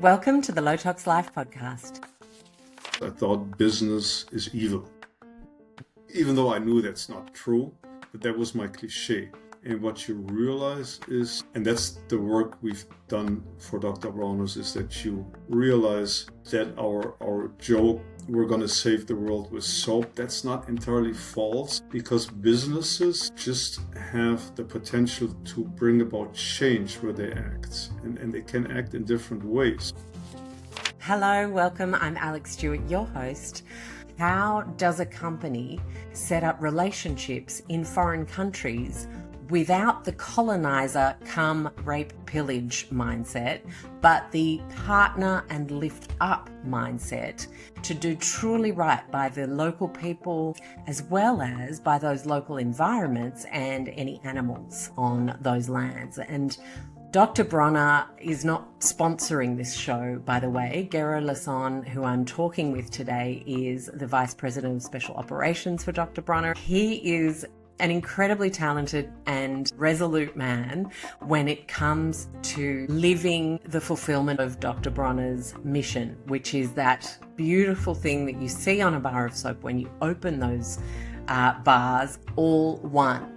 Welcome to the Low Tox Life podcast. I thought business is evil, even though I knew that's not true, but that was my cliche. And what you realize is, and that's the work we've done for Dr. Bronner, is that you realize that our joke, we're going to save the world with soap, that's not entirely false, because businesses just have the potential to bring about change where they act, and they can act in different ways. Hello, welcome. I'm Alex Stewart, your host. How does a company set up relationships in foreign countries without the colonizer come rape pillage mindset, but the partner and lift up mindset to do truly right by the local people as well as by those local environments and any animals on those lands? And Dr. Bronner is not sponsoring this show, by the way. Gero Leson, who I'm talking with today, is the Vice President of Special Operations for Dr. Bronner. He is an incredibly talented and resolute man when it comes to living the fulfillment of Dr. Bronner's mission, which is that beautiful thing that you see on a bar of soap when you open those bars, all one.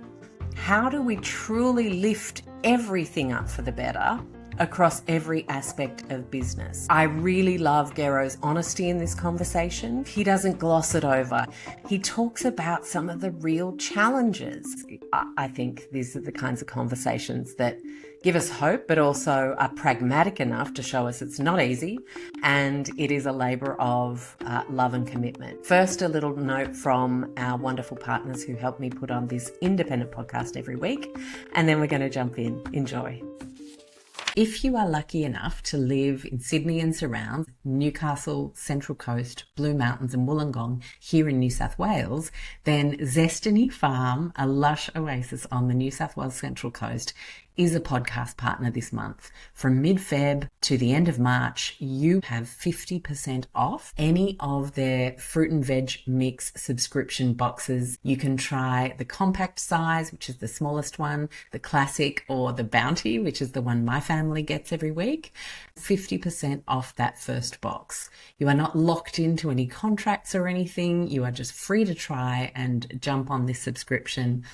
How do we truly lift everything up for the better across every aspect of business? I really love Gero's honesty in this conversation. He doesn't gloss it over. He talks about some of the real challenges. I think these are the kinds of conversations that give us hope, but also are pragmatic enough to show us it's not easy and it is a labour of love and commitment. First, a little note from our wonderful partners who help me put on this independent podcast every week, and then we're going to jump in. Enjoy. If you are lucky enough to live in Sydney and surrounds, Newcastle, Central Coast, Blue Mountains and Wollongong here in New South Wales, then Zestiny Farm, a lush oasis on the New South Wales Central Coast, is a podcast partner this month. From mid-Feb to the end of March, you have 50% off any of their fruit and veg mix subscription boxes. You can try the compact size, which is the smallest one, the classic, or the bounty, which is the one my family gets every week. 50% off that first box. You are not locked into any contracts or anything. You are just free to try and jump on this subscription.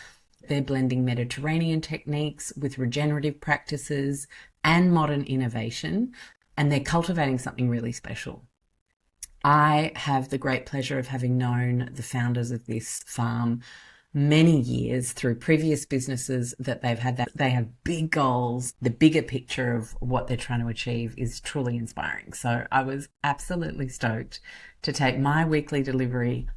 They're blending Mediterranean techniques with regenerative practices and modern innovation, and they're cultivating something really special. I have the great pleasure of having known the founders of this farm many years through previous businesses that they've had. That they have big goals. The bigger picture of what they're trying to achieve is truly inspiring. So I was absolutely stoked to take my weekly delivery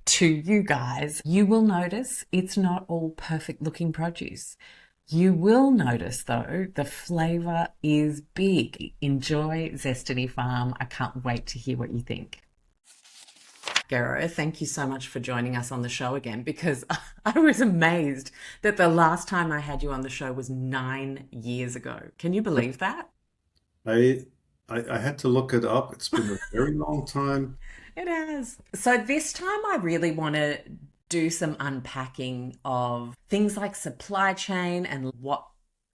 to you guys. You will notice it's not all perfect looking produce. You will notice though, the flavour is big. Enjoy Zestiny Farm. I can't wait to hear what you think. Gero, thank you so much for joining us on the show again, because I was amazed that the last time I had you on the show was 9 years ago. Can you believe that? I had to look it up. It's been a very long time. It has. So this time I really want to do some unpacking of things like supply chain and what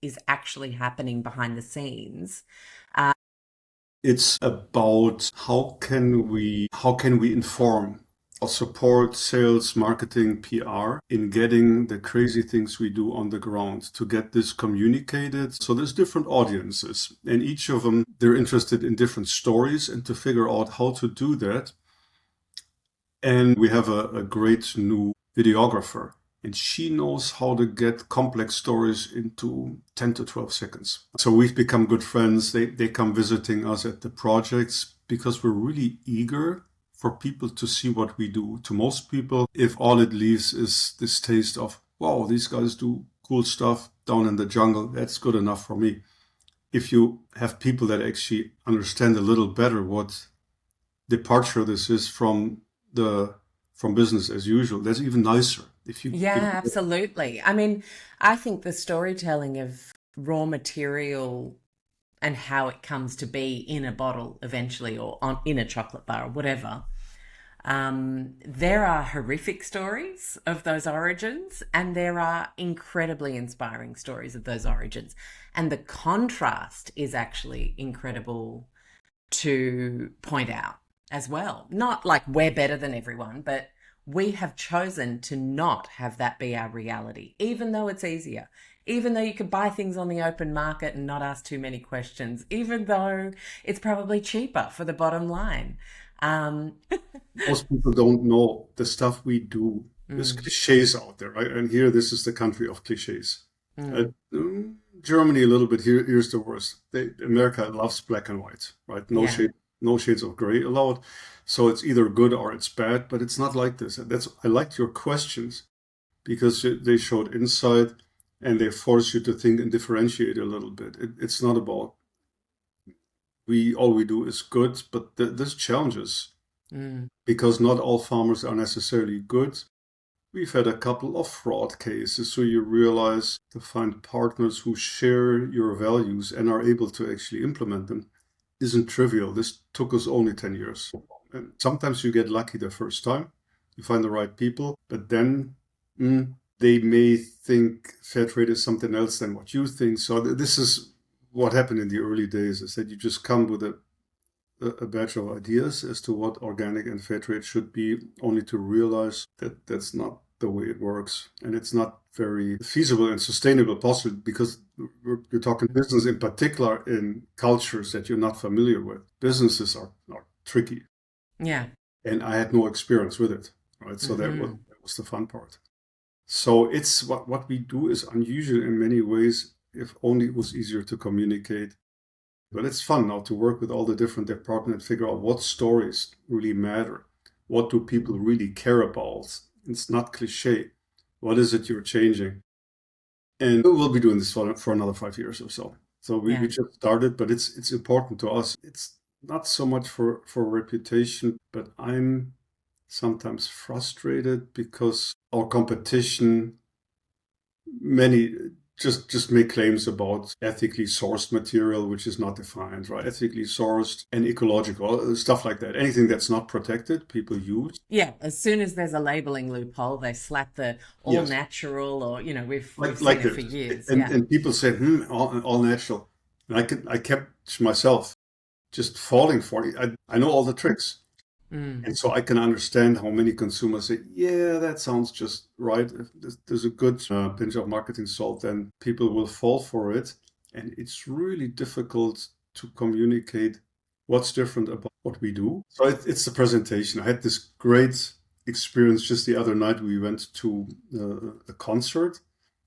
is actually happening behind the scenes. It's about how can we inform or support sales, marketing, PR in getting the crazy things we do on the ground to get this communicated. So there's different audiences, and each of them, they're interested in different stories, and to figure out how to do that. And we have a great new videographer, and she knows how to get complex stories into 10 to 12 seconds. So we've become good friends. They come visiting us at the projects because we're really eager for people to see what we do. To most people, if all it leaves is this taste of, wow, these guys do cool stuff down in the jungle, that's good enough for me. If you have people that actually understand a little better what departure this is from business as usual, that's even nicer. Absolutely. I mean, I think the storytelling of raw material and how it comes to be in a bottle eventually, or in a chocolate bar or whatever, there are horrific stories of those origins, and there are incredibly inspiring stories of those origins, and the contrast is actually incredible to point out as well. Not like we're better than everyone, but we have chosen to not have that be our reality, even though it's easier, even though you could buy things on the open market and not ask too many questions, even though it's probably cheaper for the bottom line. Most people don't know the stuff we do. There's cliches out there, right? And here, this is the country of cliches. Germany a little bit. Here's the worst. America loves black and white, right? No shades of gray allowed. So it's either good or it's bad, but it's not like this. I liked your questions because they showed insight and they force you to think and differentiate a little bit. It's not about all we do is good, but there's challenges because not all farmers are necessarily good. We've had a couple of fraud cases, so you realize to find partners who share your values and are able to actually implement them isn't trivial. This took us only 10 years. And sometimes you get lucky the first time, you find the right people, but then they may think fair trade is something else than what you think. So this is what happened in the early days, is that you just come with a batch of ideas as to what organic and fair trade should be, only to realize that that's not the way it works. And it's not very feasible and sustainable possible, because you're talking business in particular in cultures that you're not familiar with. Businesses are tricky. Yeah. And I had no experience with it, right? So that was the fun part. So it's what we do is unusual in many ways. If only it was easier to communicate. But it's fun now to work with all the different departments and figure out what stories really matter. What do people really care about? It's not cliche. What is it you're changing? And we'll be doing this for another 5 years or so. So we just started, but it's important to us. It's not so much for reputation, but I'm sometimes frustrated because our competition, many just make claims about ethically sourced material, which is not defined, right? Ethically sourced and ecological, stuff like that. Anything that's not protected, people use. Yeah, as soon as there's a labeling loophole, they slap the all natural, or we've seen it for years. And people say, all natural. And I kept myself just falling for it. I know all the tricks. And so I can understand how many consumers say, yeah, that sounds just right. If there's a good pinch of marketing salt, then people will fall for it. And it's really difficult to communicate what's different about what we do. So it's the presentation. I had this great experience just the other night. We went to a concert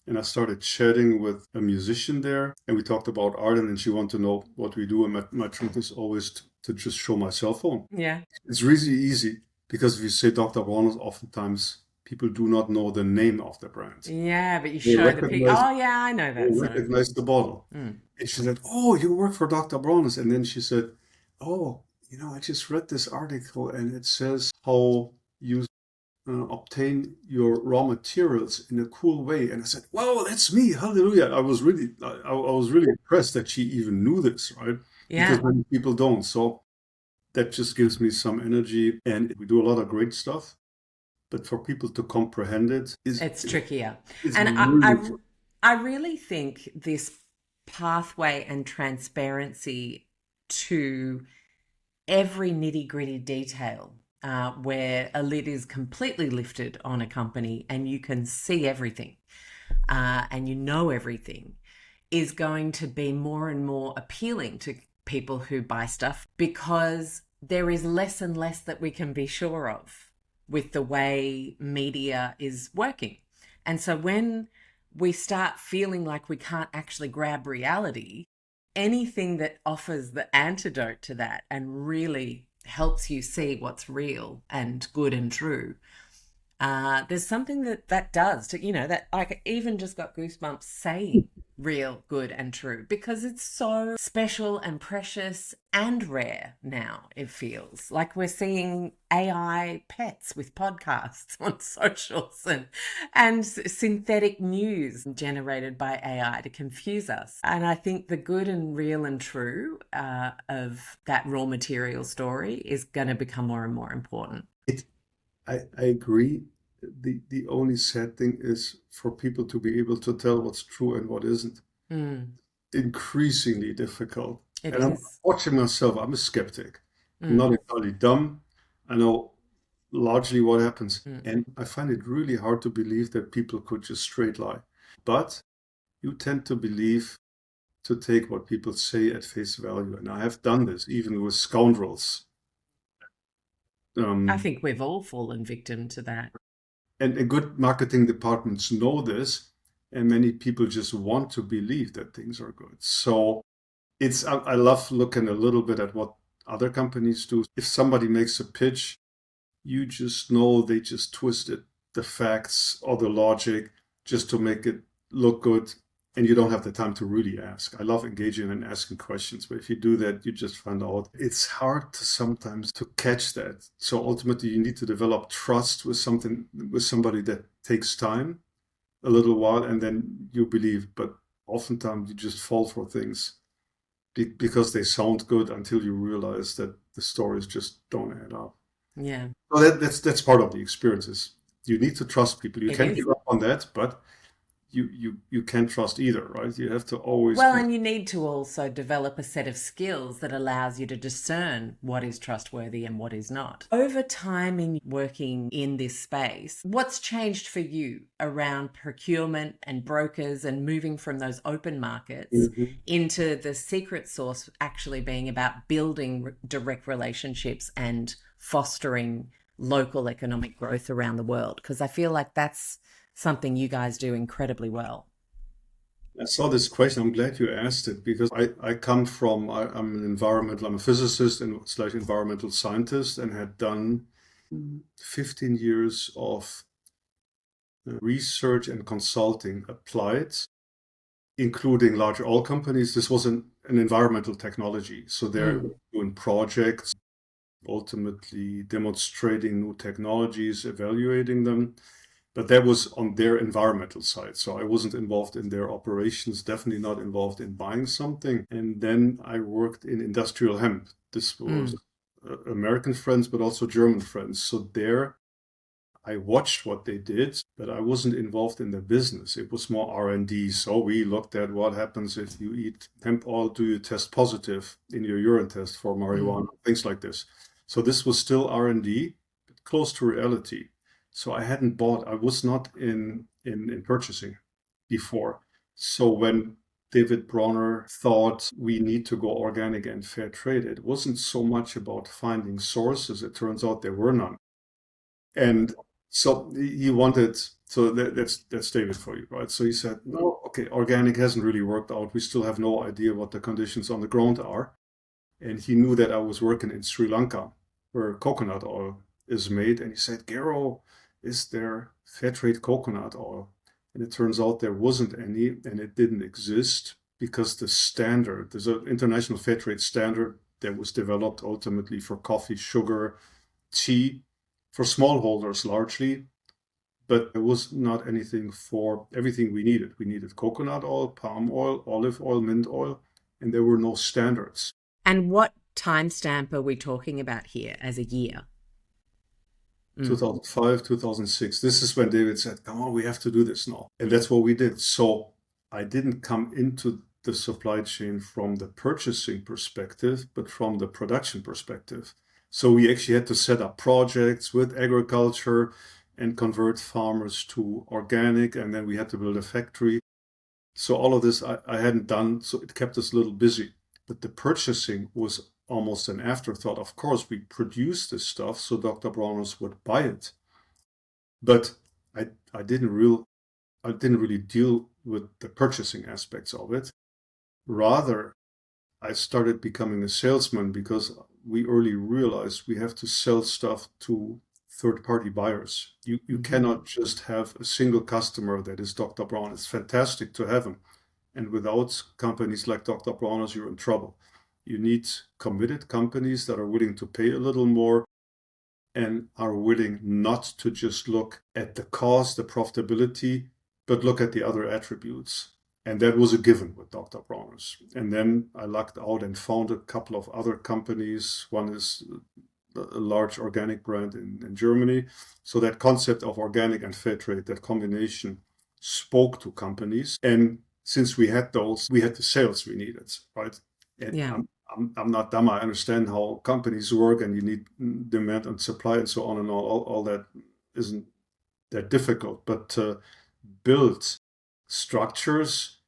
and I started chatting with a musician there, and we talked about art, and then she wanted to know what we do. And my truth is always to just show my cell phone. Yeah. It's really easy because if you say Dr. Bronner, oftentimes people do not know the name of the brand. Yeah, but you show the picture. Oh, yeah, I know that. They recognize the bottle. And she said, oh, you work for Dr. Bronner. And then she said, oh, I just read this article and it says how you obtain your raw materials in a cool way. And I said, wow, that's me. Hallelujah. I was really impressed that she even knew this, right? Yeah. Because many people don't. So that just gives me some energy. And we do a lot of great stuff. But for people to comprehend it's trickier. It's And really I really think this pathway and transparency to every nitty-gritty detail, where a lid is completely lifted on a company and you can see everything and everything, is going to be more and more appealing to people who buy stuff, because there is less and less that we can be sure of with the way media is working. And so when we start feeling like we can't actually grab reality, anything that offers the antidote to that and really helps you see what's real and good and true, there's something that does to, that I even just got goosebumps saying real, good and true, because it's so special and precious and rare now. It feels like we're seeing AI pets with podcasts on socials and synthetic news generated by AI to confuse us. And I think the good and real and true of that raw material story is going to become more and more important. I agree. The only sad thing is for people to be able to tell what's true and what isn't. Increasingly difficult. It And I'm is. watching myself. I'm a skeptic. I'm Mm, not entirely dumb. I know largely what happens. mm. And I find it really hard to believe that people could just straight lie. But you tend to believe to take what people say at face value. And I have done this even with scoundrels. I Um, think we've all fallen victim to that. and good marketing departments know this, and many people just want to believe that things are good. So I love looking a little bit at what other companies do. If somebody makes a pitch, you just know they just twisted the facts or the logic just to make it look good. And you don't have the time to really ask. I love engaging and asking questions, but if you do that, you just find out it's hard to sometimes to catch that. So ultimately, you need to develop trust with somebody that takes time, a little while, and then you believe. But oftentimes, you just fall for things because they sound good until you realize that the stories just don't add up. Yeah, So that's part of the experiences. You need to trust people. You it can't is. give up on that, but you can't trust either, right? You have to always Well, be. and you need to also develop a set of skills that allows you to discern what is trustworthy and what is not. Over time in working in this space, what's changed for you around procurement and brokers and moving from those open markets Mhm. into the secret sauce actually being about building direct relationships and fostering local economic growth around the world? Because I feel like that's something you guys do incredibly well. I saw this question. I'm glad you asked it because I come from, I'm a physicist and slash environmental scientist and had done 15 years of research and consulting applied, including large oil companies. This was an environmental technology. So they're Mm, doing projects, ultimately demonstrating new technologies, evaluating them. But that was on their environmental side. So I wasn't involved in their operations, definitely not involved in buying something. And then I worked in industrial hemp. This was mm, American friends, but also German friends. So there I watched what they did, but I wasn't involved in the business. It was more R&D. So we looked at what happens if you eat hemp oil. Do you test positive in your urine test for mm. marijuana? Things like this. So this was still R&D, but close to reality. So I hadn't bought. I was not in purchasing before. So when David Bronner thought we need to go organic and fair trade, it wasn't so much about finding sources. It turns out there were none. And so he wanted, so that's David for you, right? So he said, no, okay, organic hasn't really worked out. We still have no idea what the conditions on the ground are. And he knew that I was working in Sri Lanka, where coconut oil is made. And he said, Gero, is there fair trade coconut oil? And it turns out there wasn't any, and it didn't exist because there's an international fair trade standard that was developed ultimately for coffee, sugar, tea, for smallholders largely, but there was not anything for everything we needed. We needed coconut oil, palm oil, olive oil, mint oil, and there were no standards. And what timestamp are we talking about here as a year? Mm. 2005, 2006. This is when David said, come on, we have to do this now. And that's what we did. So I didn't come into the supply chain from the purchasing perspective, but from the production perspective. So we actually had to set up projects with agriculture and convert farmers to organic. And then we had to build a factory. So all of this I hadn't done. So it kept us a little busy. But the purchasing was almost an afterthought. Of course, we produced this stuff so Dr. Bronner's would buy it. But I, I didn't real I didn't really deal with the purchasing aspects of it. Rather, I started becoming a salesman because we early realized we have to sell stuff to third-party buyers. You Mhm. cannot just have a single customer that is Dr. Brown. It's fantastic to have him. And without companies like Dr. Bronner's, you're in trouble. You need committed companies that are willing to pay a little more and are willing not to just look at the cost, the profitability, but look at the other attributes. And that was a given with Dr. Bronner's. And then I lucked out and found a couple of other companies. One is a large organic brand in Germany. So that concept of organic and fair trade, that combination spoke to companies. And since we had those, we had the sales we needed, right? And Yeah. I'm not dumb. I understand how companies work, and you need demand and supply and so on and all that isn't that difficult. But to build structures,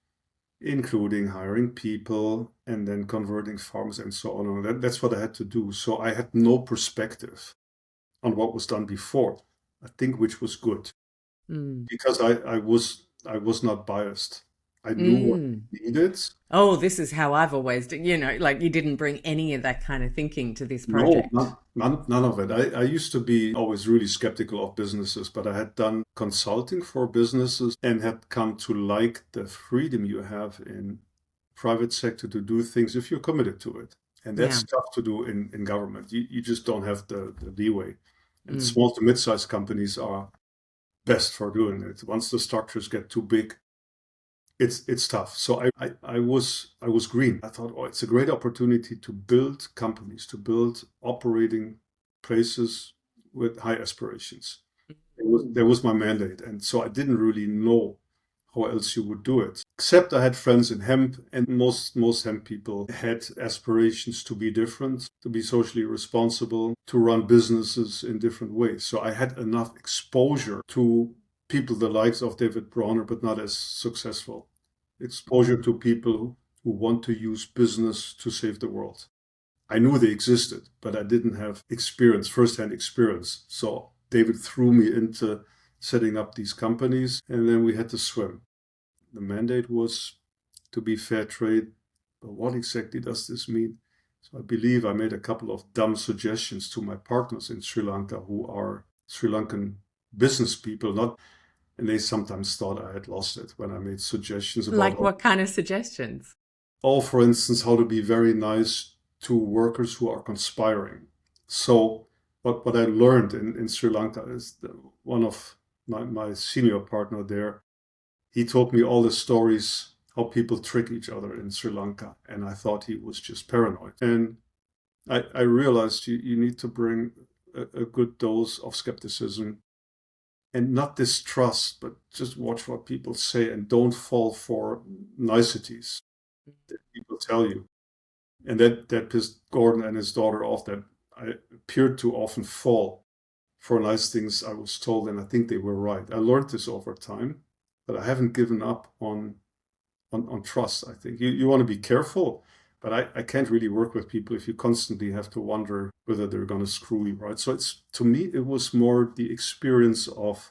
including hiring people and then converting farms and so on, and that's what I had to do. So I had no perspective on what was done before, I think, which was good Mm. because I was not biased. I knew what Mm. I needed. Oh, this is how I've always done, like you didn't bring any of that kind of thinking to this No, project. none of it. I used to be always really skeptical of businesses, but I had done consulting for businesses and had come to like the freedom you have in private sector to do things if you're committed to it. And Yeah. that's tough to do in government. You just don't have the leeway. And Mm. small to mid-sized companies are best for doing it. Once the structures get too big, it's tough. So I was green. I thought, oh, it's a great opportunity to build companies, to build operating places with high aspirations. That was my mandate, and so I didn't really know how else you would do it. Except I had friends in hemp, and most hemp people had aspirations to be different, to be socially responsible, to run businesses in different ways. So I had enough exposure to people the likes of David Bronner, but not as successful. Exposure to people who want to use business to save the world. I knew they existed, but I didn't have experience, firsthand experience. So David threw me into setting up these companies, and then we had to swim. The mandate was to be fair trade, but what exactly does this mean? So I believe I made a couple of dumb suggestions to my partners in Sri Lanka, who are Sri Lankan business people, not, and they sometimes thought I had lost it when I made suggestions about Like what kind of suggestions? for instance, how to be very nice to workers who are conspiring. So what I learned in Sri Lanka is that one of my senior partner there, he told me all the stories how people trick each other in Sri Lanka. And I thought he was just paranoid. And I realized you need to bring a good dose of skepticism and not distrust, but just watch what people say and don't fall for niceties that people tell you. And that pissed Gordon and his daughter off, that I appeared to often fall for nice things I was told, and I think they were right. I learned this over time, but I haven't given up on trust. I think you want to be careful, but I can't really work with people if you constantly have to wonder whether they're going to screw you, right? So it's, to me, it was more the experience of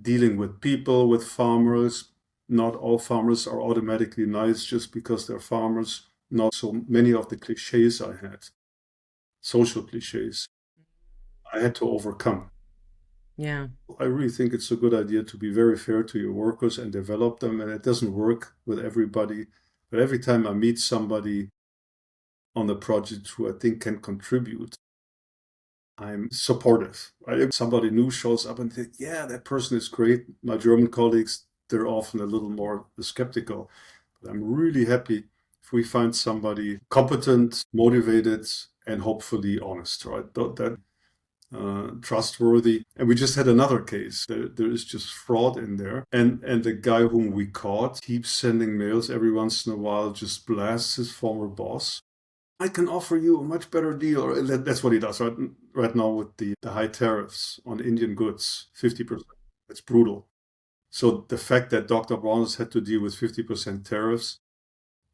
dealing with people, with farmers. Not all farmers are automatically nice just because they're farmers. Not so many of the cliches I had, social cliches, I had to overcome. Yeah. I really think it's a good idea to be very fair to your workers and develop them. And it doesn't work with everybody. But every time I meet somebody on the project who I think can contribute, I'm supportive. Right? If somebody new shows up and think, yeah, that person is great. My German colleagues, they're often a little more skeptical. But I'm really happy if we find somebody competent, motivated, and hopefully honest, right? That trustworthy. And we just had another case. There is just fraud in there. And the guy whom we caught keeps sending mails every once in a while, just blasts his former boss. I can offer you a much better deal. Or that's what he does right now with the high tariffs on Indian goods, 50%. It's brutal. So the fact that Dr. Bronner had to deal with 50% tariffs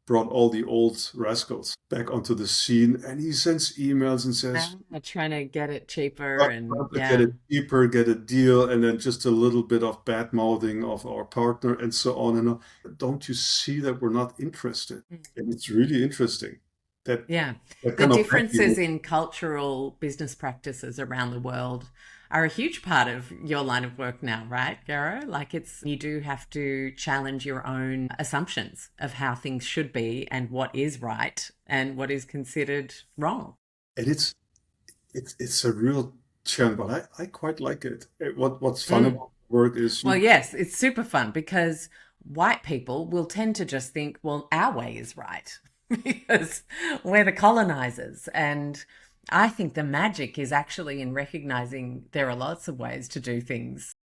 brought all the old rascals back onto the scene. And he sends emails and says, Trying to get it cheaper and get yeah. it cheaper, get a deal, and then just a little bit of bad mouthing of our partner and so on and on. Don't you see that we're not interested? And it's really interesting that Yeah. that The kind of differences in cultural business practices around the world are a huge part of your line of work now, right, Gero? Like you do have to challenge your own assumptions of how things should be and what is right and what is considered wrong. and it's a real challenge, but I quite like it. What's fun Mm. about work is Well, you yes, it's super fun because white people will tend to just think, well, our way is right because we're the colonizers. And I think the magic is actually in recognizing there are lots of ways to do things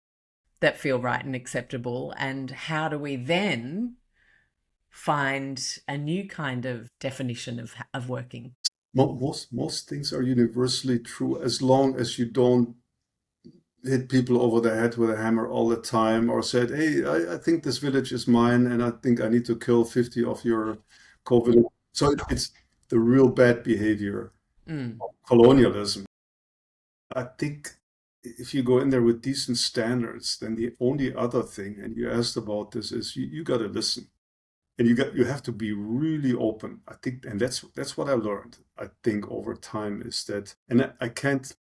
that feel right and acceptable. And how do we then find a new kind of definition of working. Most things are universally true as long as you don't hit people over the head with a hammer all the time, or said, hey, I think this village is mine and I think I need to kill 50 of your co-villagers. So it's the real bad behavior, Mm. colonialism. I think if you go in there with decent standards, then the only other thing, and you asked about this, is you got to listen. And you have to be really open. I think, and that's what I learned, I think, over time, is that, and I can't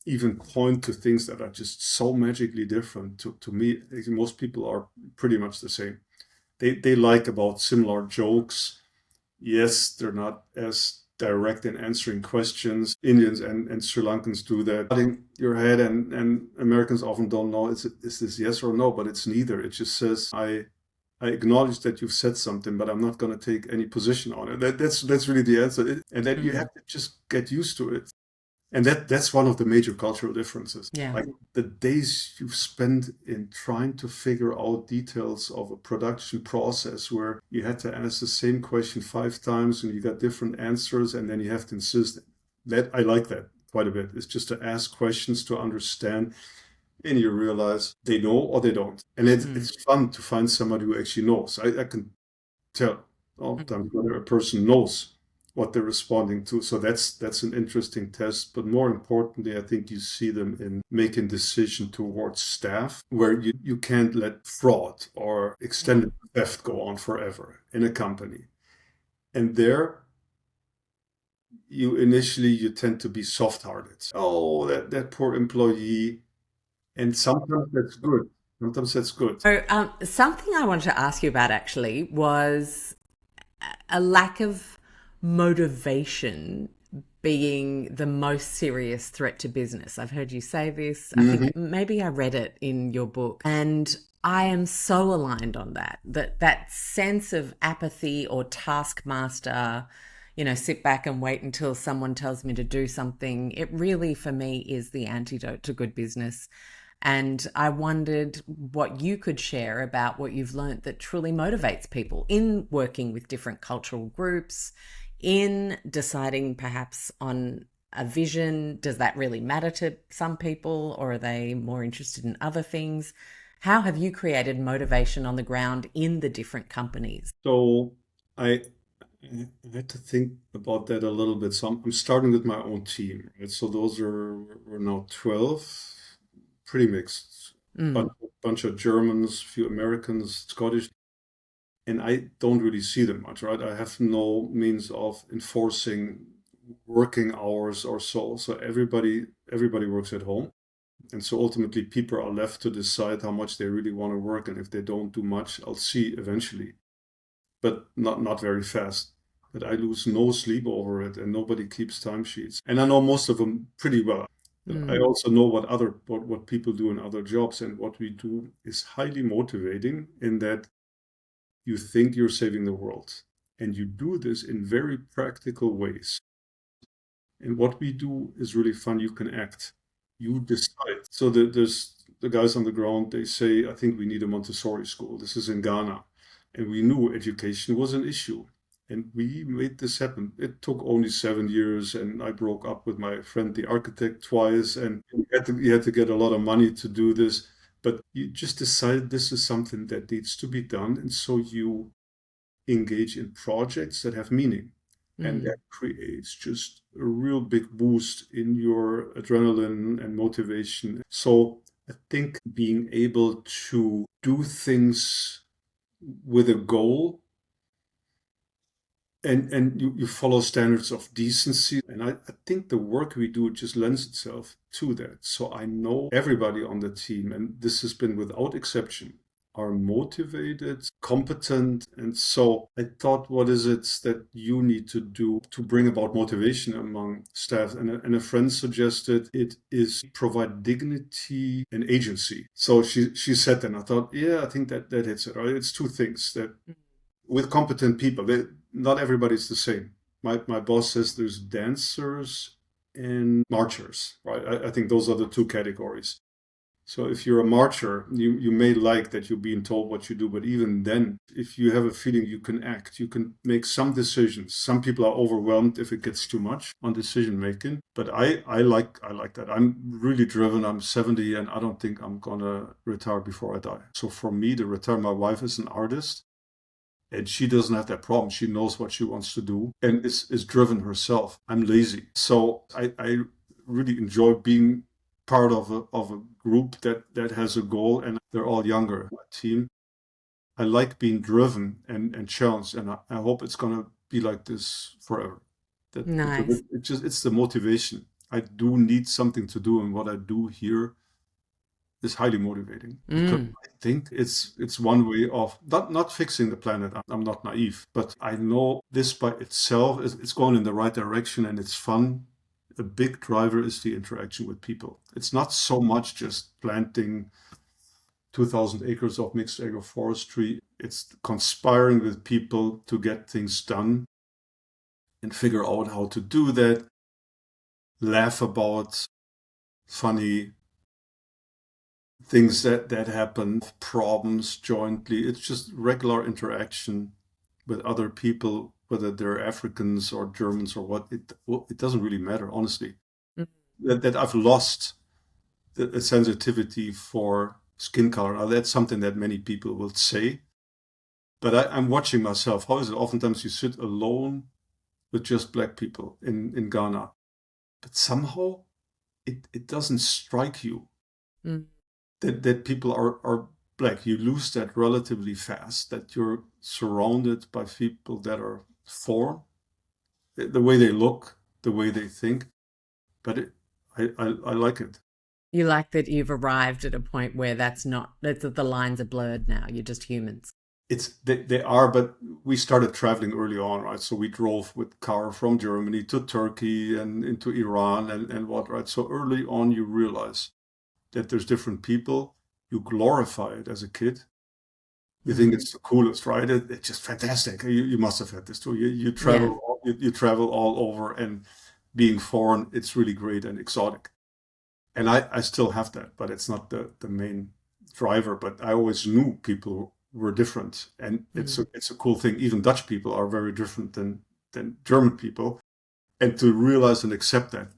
even point to things that are just so magically different. To me, most people are pretty much the same. They like about similar jokes. Yes, they're not as direct in answering questions. Indians and Sri Lankans do that. Nodding your head, and Americans often don't know, is this yes or no, but it's neither. It just says, I acknowledge that you've said something, but I'm not going to take any position on it. That's really the answer. And that you have to just get used to it. And that's one of the major cultural differences. Yeah. Like the days you've spent in trying to figure out details of a production process where you had to ask the same question 5 times and you got different answers, and then you have to insist. That I like that quite a bit. It's just to ask questions to understand, and you realize they know or they don't. And it's fun to find somebody who actually knows. I can tell all the time whether a person knows what they're responding to. So that's an interesting test. But more importantly, I think you see them in making decisions towards staff where you can't let fraud or extended theft go on forever in a company. And there you tend to be soft-hearted. Oh, that poor employee. And sometimes that's good. Sometimes that's good. So, something I wanted to ask you about actually was a lack of motivation being the most serious threat to business. I've heard you say this. I think maybe I read it in your book, and I am so aligned on that sense of apathy or taskmaster, sit back and wait until someone tells me to do something. It really, for me, is the antidote to good business. And I wondered what you could share about what you've learned that truly motivates people in working with different cultural groups, in deciding perhaps on a vision. Does that really matter to some people, or are they more interested in other things? How have you created motivation on the ground in the different companies? So I had to think about that a little bit. So I'm starting with my own team, right? So we're now 12, pretty mixed. Bunch of Germans, few Americans, Scottish, and I don't really see them much, right? I have no means of enforcing working hours or so. So everybody works at home. And so ultimately people are left to decide how much they really want to work. And if they don't do much, I'll see eventually, but not very fast. But I lose no sleep over it, and nobody keeps timesheets. And I know most of them pretty well. I also know what people do in other jobs, and what we do is highly motivating in that you think you're saving the world, and you do this in very practical ways. And what we do is really fun. You can act, you decide. So there's the guys on the ground. They say, I think we need a Montessori school. This is in Ghana, and we knew education was an issue. And we made this happen. It took only 7 years, and I broke up with my friend, the architect, twice, and you had to get a lot of money to do this. But you just decided this is something that needs to be done, and so you engage in projects that have meaning. And that creates just a real big boost in your adrenaline and motivation. So I think being able to do things with a goal, and you follow standards of decency. And I think the work we do just lends itself to that. So I know everybody on the team, and this has been without exception, are motivated, competent. And so I thought, what is it that you need to do to bring about motivation among staff? And a friend suggested it is provide dignity and agency. So she said that, and I thought, yeah, I think that hits it, right? It's two things that with competent people, not everybody's the same. My boss says there's dancers and marchers, right? I think those are the two categories. So if you're a marcher, you may like that you're being told what you do, but even then, if you have a feeling you can act, you can make some decisions. Some people are overwhelmed if it gets too much on decision making, but I like that. I'm really driven. I'm 70 and I don't think I'm gonna retire before I die. So for me to retire, my wife is an artist and she doesn't have that problem. She knows what she wants to do and is driven herself. I'm lazy. So I really enjoy being part of a group that has a goal and they're all younger. My team. I like being driven and challenged, and I hope it's gonna be like this forever. That because Nice. it's the motivation. I do need something to do, and what I do here is highly motivating because Mm. I think it's one way of not fixing the planet. I'm not naive, but I know this by itself is it's going in the right direction and it's fun. A big driver is the interaction with people. It's not so much just planting 2,000 acres of mixed agroforestry. It's conspiring with people to get things done and figure out how to do that, laugh about funny things that happen, problems jointly. It's just regular interaction with other people, whether they're Africans or Germans or what. It doesn't really matter, honestly. Mm. That I've lost the sensitivity for skin color. Now, that's something that many people will say, but I'm watching myself. How is it? Oftentimes you sit alone with just black people in Ghana, but somehow it doesn't strike you Mm. that people are black. You lose that relatively fast, that you're surrounded by people that are foreign, the way they look, the way they think. But I like it. You like that you've arrived at a point where that's the lines are blurred now. You're just humans. They are, but we started traveling early on, right? So we drove with car from Germany to Turkey and into Iran and what, right? So early on you realize that there's different people. You glorify it as a kid. You think Mm. it's the coolest, right? It's just fantastic. You must have had this too. You Yeah. travel you travel all over and being foreign, it's really great and exotic. And I still have that, but it's not the main driver. But I always knew people were different, and Mm. it's a cool thing. Even Dutch people are very different than German people, and to realize and accept that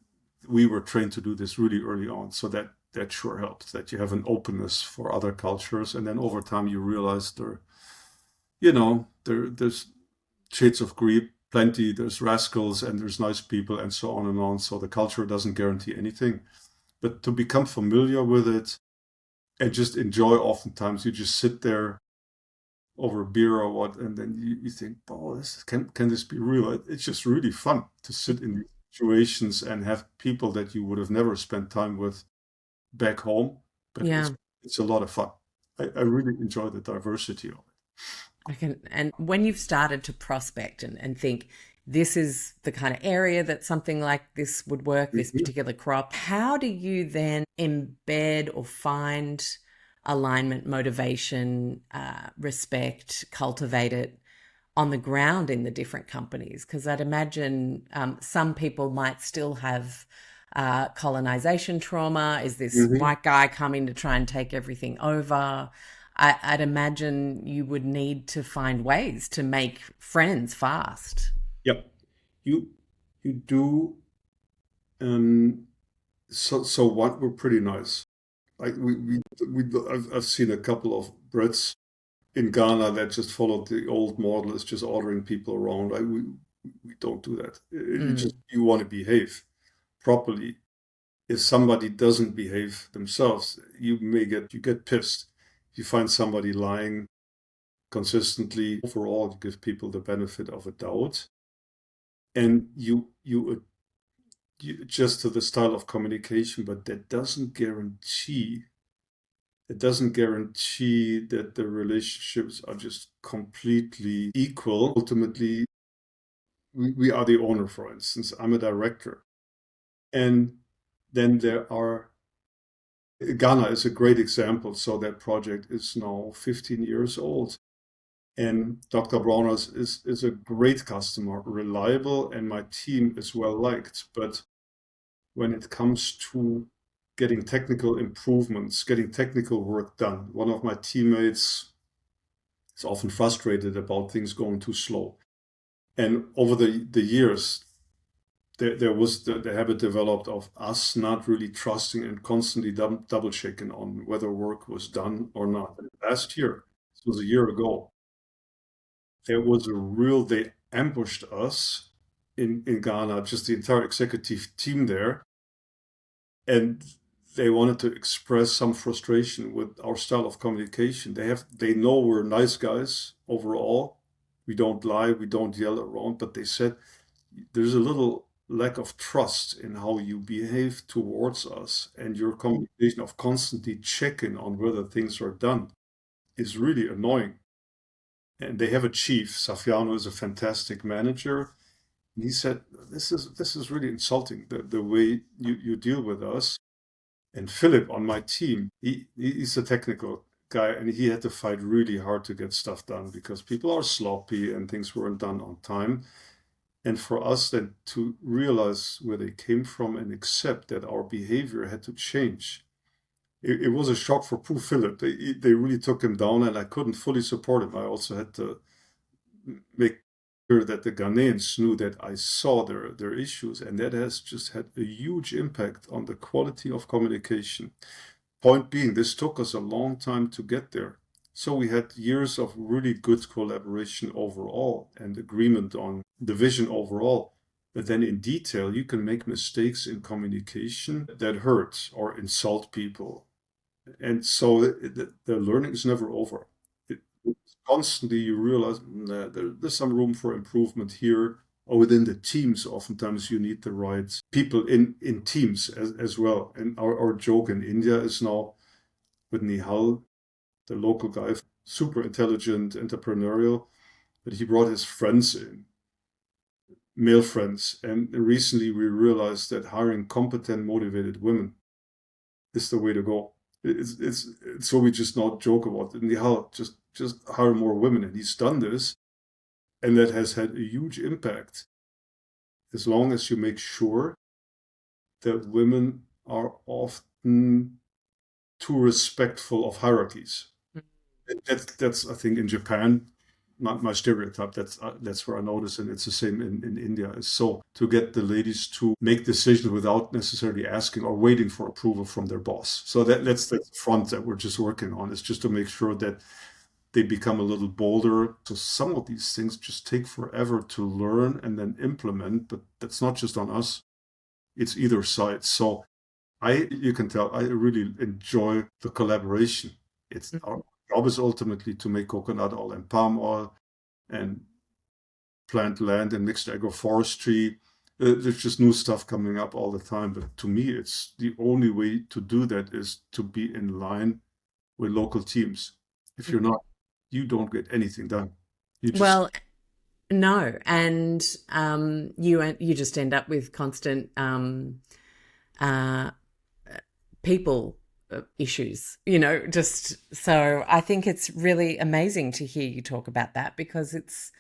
we were trained to do this really early on, so that sure helps. That you have an openness for other cultures, and then over time you realize there's shades of gray plenty. There's rascals and there's nice people and so on and on. So the culture doesn't guarantee anything, but to become familiar with it and just enjoy, oftentimes you just sit there over a beer or what, and then you think, oh, can this be real? It's just really fun to sit in these situations and have people that you would have never spent time with back home, but Yeah. it's a lot of fun. I really enjoy the diversity of it. And when you've started to prospect and think this is the kind of area that something like this would work, this Mhm. particular crop, how do you then embed or find alignment, motivation, respect, cultivate it on the ground in the different companies? Because I'd imagine some people might still have colonization trauma. Is this Mhm. white guy coming to try and take everything over? I'd imagine you would need to find ways to make friends fast. Yep. You you do. Um, so what were pretty nice. Like I've seen a couple of Brits in Ghana that just followed the old model, is just ordering people around. We don't do that. Mm. You want to behave properly. If somebody doesn't behave themselves, you get pissed. If you find somebody lying consistently, overall, you give people the benefit of a doubt, and you adjust to the style of communication, but that doesn't guarantee. It doesn't guarantee that the relationships are just completely equal. Ultimately, we are the owner, for instance. I'm a director. And then there are, Ghana is a great example. So that project is now 15 years old. And Dr. Bronner is a great customer, reliable, and my team is well liked. But when it comes to getting technical improvements, getting technical work done. One of my teammates is often frustrated about things going too slow. And over the years, there was the habit developed of us not really trusting and constantly double checking on whether work was done or not. And last year, this was a year ago, they ambushed us in Ghana, just the entire executive team there, and they wanted to express some frustration with our style of communication. They know we're nice guys overall. We don't lie, we don't yell around, but they said there's a little lack of trust in how you behave towards us, and your communication of constantly checking on whether things are done is really annoying. And they have a chief, Safiano is a fantastic manager. And he said, this is really insulting, the way you deal with us. And Philip on my team, he's a technical guy, and he had to fight really hard to get stuff done because people are sloppy and things weren't done on time. And for us then to realize where they came from and accept that our behavior had to change. It was a shock for poor Philip. They really took him down, and I couldn't fully support him. I also had to make sure that the Ghanaians knew that I saw their issues, and that has just had a huge impact on the quality of communication. Point being, this took us a long time to get there. So we had years of really good collaboration overall and agreement on the vision overall. But then in detail, you can make mistakes in communication that hurt or insult people. And so the learning is never over. Constantly you realize there's some room for improvement here, or within the teams. Oftentimes you need the right people in teams as well. And our joke in India is now with Nihal, the local guy, super intelligent, entrepreneurial, but he brought his friends in, male friends. And recently we realized that hiring competent, motivated women is the way to go. It's so we just not joke about it. Nihal, just hire more women. And he's done this. And that has had a huge impact. As long as you make sure that women are often too respectful of hierarchies. That's I think in Japan, not my stereotype. That's where I notice, and it's the same in India. Is so to get the ladies to make decisions without necessarily asking or waiting for approval from their boss. So that's the front that we're just working on. Is just to make sure that they become a little bolder. So some of these things just take forever to learn and then implement, but that's not just on us. It's either side. So you can tell, I really enjoy the collaboration. It's our job is ultimately to make coconut oil and palm oil and plant land and mixed agroforestry. There's just new stuff coming up all the time. But to me, it's the only way to do that is to be in line with local teams. If you're not, you don't get anything done. You just Well, no, and you just end up with constant uh, people issues, just so I think it's really amazing to hear you talk about that because it's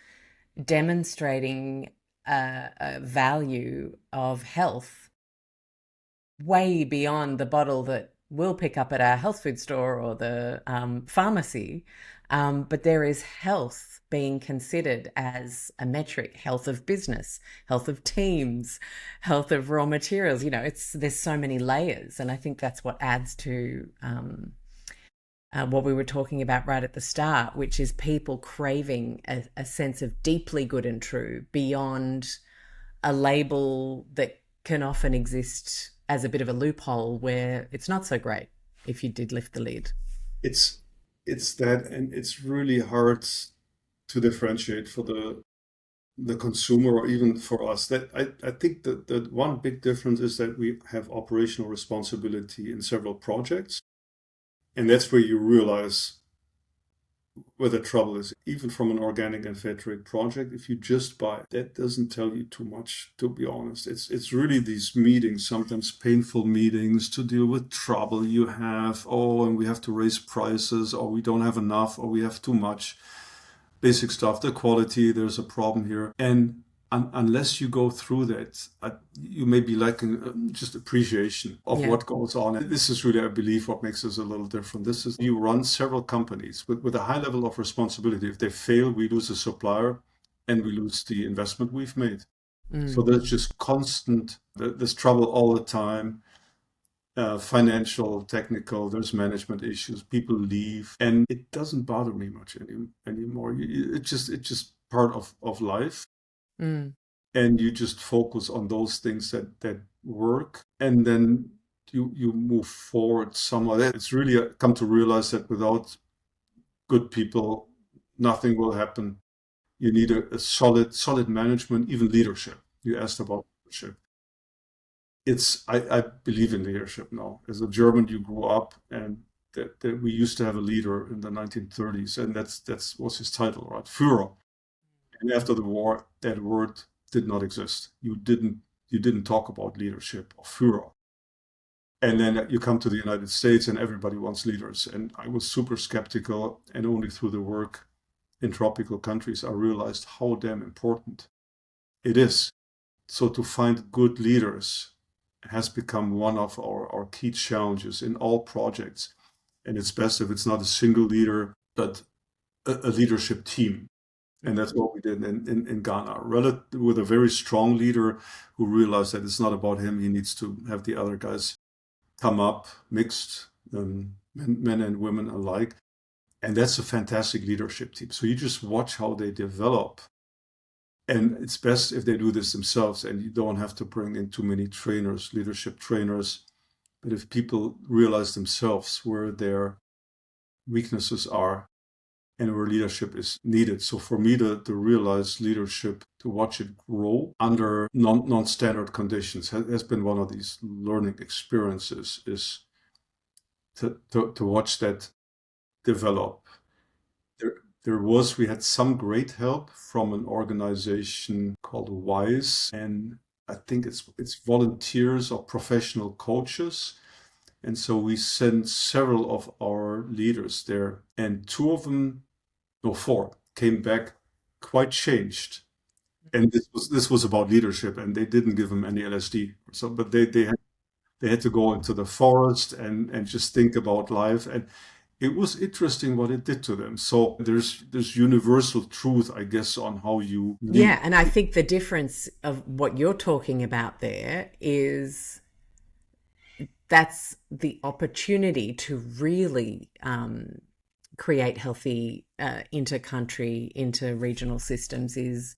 demonstrating a value of health way beyond the bottle that we'll pick up at our health food store or the pharmacy. But there is health being considered as a metric, health of business, health of teams, health of raw materials. There's so many layers. And I think that's what adds to what we were talking about right at the start, which is people craving a sense of deeply good and true beyond a label that can often exist as a bit of a loophole where it's not so great if you did lift the lid. it's that, and it's really hard to differentiate for the consumer or even for us. That I think that the one big difference is that we have operational responsibility in several projects, and that's where you realize where the trouble is. Even from an organic and fair trade project, if you just buy, that doesn't tell you too much, to be honest. It's really these meetings, sometimes painful meetings to deal with trouble you have. Oh, and we have to raise prices, or we don't have enough, or we have too much. Basic stuff, the quality, there's a problem here. And unless you go through that, you may be lacking just appreciation of Yeah. what goes on. And this is really, I believe, what makes us a little different. This is, you run several companies with a high level of responsibility. If they fail, we lose a supplier and we lose the investment we've made. So Mm. there's just constant, there's trouble all the time. Financial, technical, there's management issues, people leave, and it doesn't bother me much anymore. It's just part of life, Mm. and you just focus on those things that work, and then you move forward somewhat. It's really come to realize that without good people, nothing will happen. You need a solid management, even leadership. You asked about leadership. I believe in leadership now. As a German, you grew up, and that we used to have a leader in the 1930s, and that's was his title, right? Führer. And after the war, that word did not exist. You didn't talk about leadership or Führer. And then you come to the United States, and everybody wants leaders. And I was super skeptical, and only through the work in tropical countries, I realized how damn important it is. So to find good leaders has become one of our key challenges in all projects. And it's best if it's not a single leader, but a leadership team. And that's what we did in Ghana, with a very strong leader who realized that it's not about him. He needs to have the other guys come up, mixed, men and women alike. And that's a fantastic leadership team. So you just watch how they develop. And it's best if they do this themselves, and you don't have to bring in too many trainers, leadership trainers. But if people realize themselves where their weaknesses are and where leadership is needed. So for me to realize leadership, to watch it grow under non-standard conditions has been one of these learning experiences, is to watch that develop. We had some great help from an organization called WISE, and I think it's volunteers or professional coaches. And so we sent several of our leaders there, and two of them, no, four, came back quite changed. And this was about leadership, and they didn't give them any LSD. So, but they had to go into the forest and just think about life. And it was interesting what it did to them. So there's universal truth, I guess, on how you lead. Yeah, and I think the difference of what you're talking about there is that's the opportunity to really create healthy inter-country, inter-regional systems, is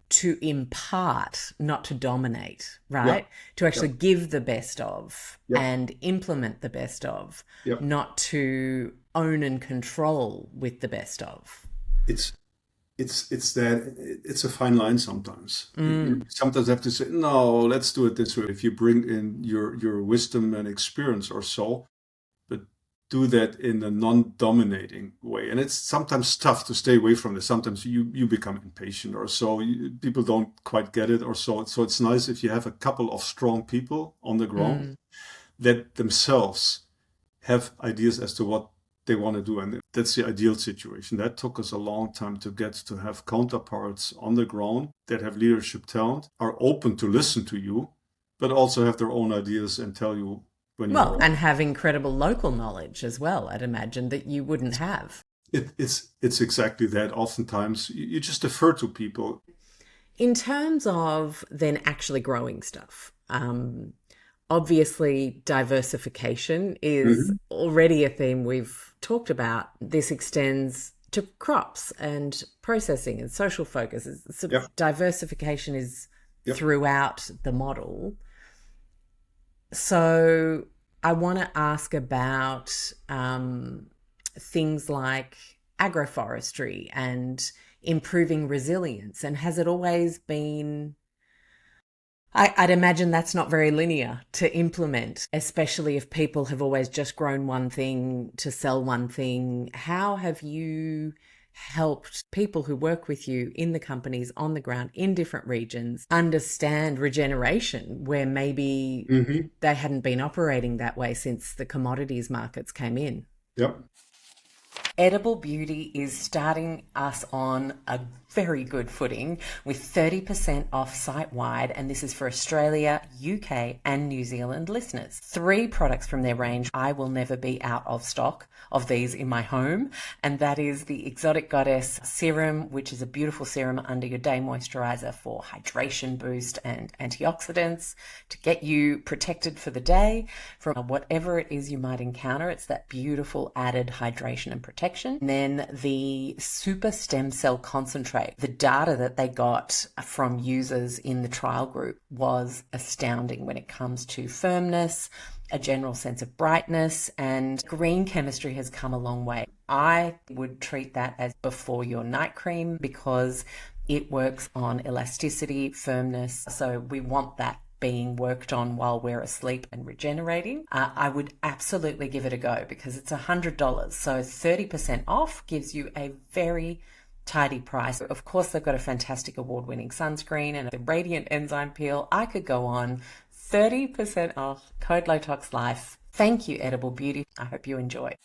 to impart, not to dominate, Yeah, right? To yeah, actually give the best of yeah, and implement the best of, yeah. not to own and control with the best of. It's it's a fine line sometimes. You Mm. sometimes have to say, no, let's do it this way. If you bring in your wisdom and experience or so, but do that in a non-dominating way. And it's sometimes tough to stay away from this. Sometimes you become impatient or so. People don't quite get it or so. So it's nice if you have a couple of strong people on the ground Mm. that themselves have ideas as to what they want to do. And that's the ideal situation. That took us a long time to get to have counterparts on the ground that have leadership talent, are open to listen to you, but also have their own ideas and tell you when you're Well, and wrong. have incredible local knowledge as well, I'd imagine, that you wouldn't have. It's exactly that. Oftentimes you just defer to people. In terms of then actually growing stuff, obviously diversification is Mhm. already a theme we've talked about. This extends to crops and processing and social focus. It's sort Yep, of diversification is yep. throughout the model. So I want to ask about things like agroforestry and improving resilience. And has it always been, I'd imagine that's not very linear to implement, especially if people have always just grown one thing to sell one thing. How have you helped people who work with you in the companies on the ground in different regions understand regeneration, where maybe Hmm. they hadn't been operating that way since the commodities markets came in? Yep. Edible Beauty is starting us on a very good footing with 30% off site-wide, and this is for Australia, UK and New Zealand listeners. 3 products from their range. I will never be out of stock of these in my home, and that is the Exotic Goddess Serum, which is a beautiful serum under your day moisturizer for hydration boost and antioxidants to get you protected for the day from whatever it is you might encounter. It's that beautiful added hydration and protection. And then the Super Stem Cell Concentrate. The data that they got from users in the trial group was astounding when it comes to firmness, a general sense of brightness, and green chemistry has come a long way. I would treat that as before your night cream because it works on elasticity, firmness. So we want that being worked on while we're asleep and regenerating. I would absolutely give it a go because it's $100. So 30% off gives you a very tidy price. Of course, they've got a fantastic award-winning sunscreen and a radiant enzyme peel. I could go on. 30% off, code LOTOXLIFE. Thank you, Edible Beauty. I hope you enjoy.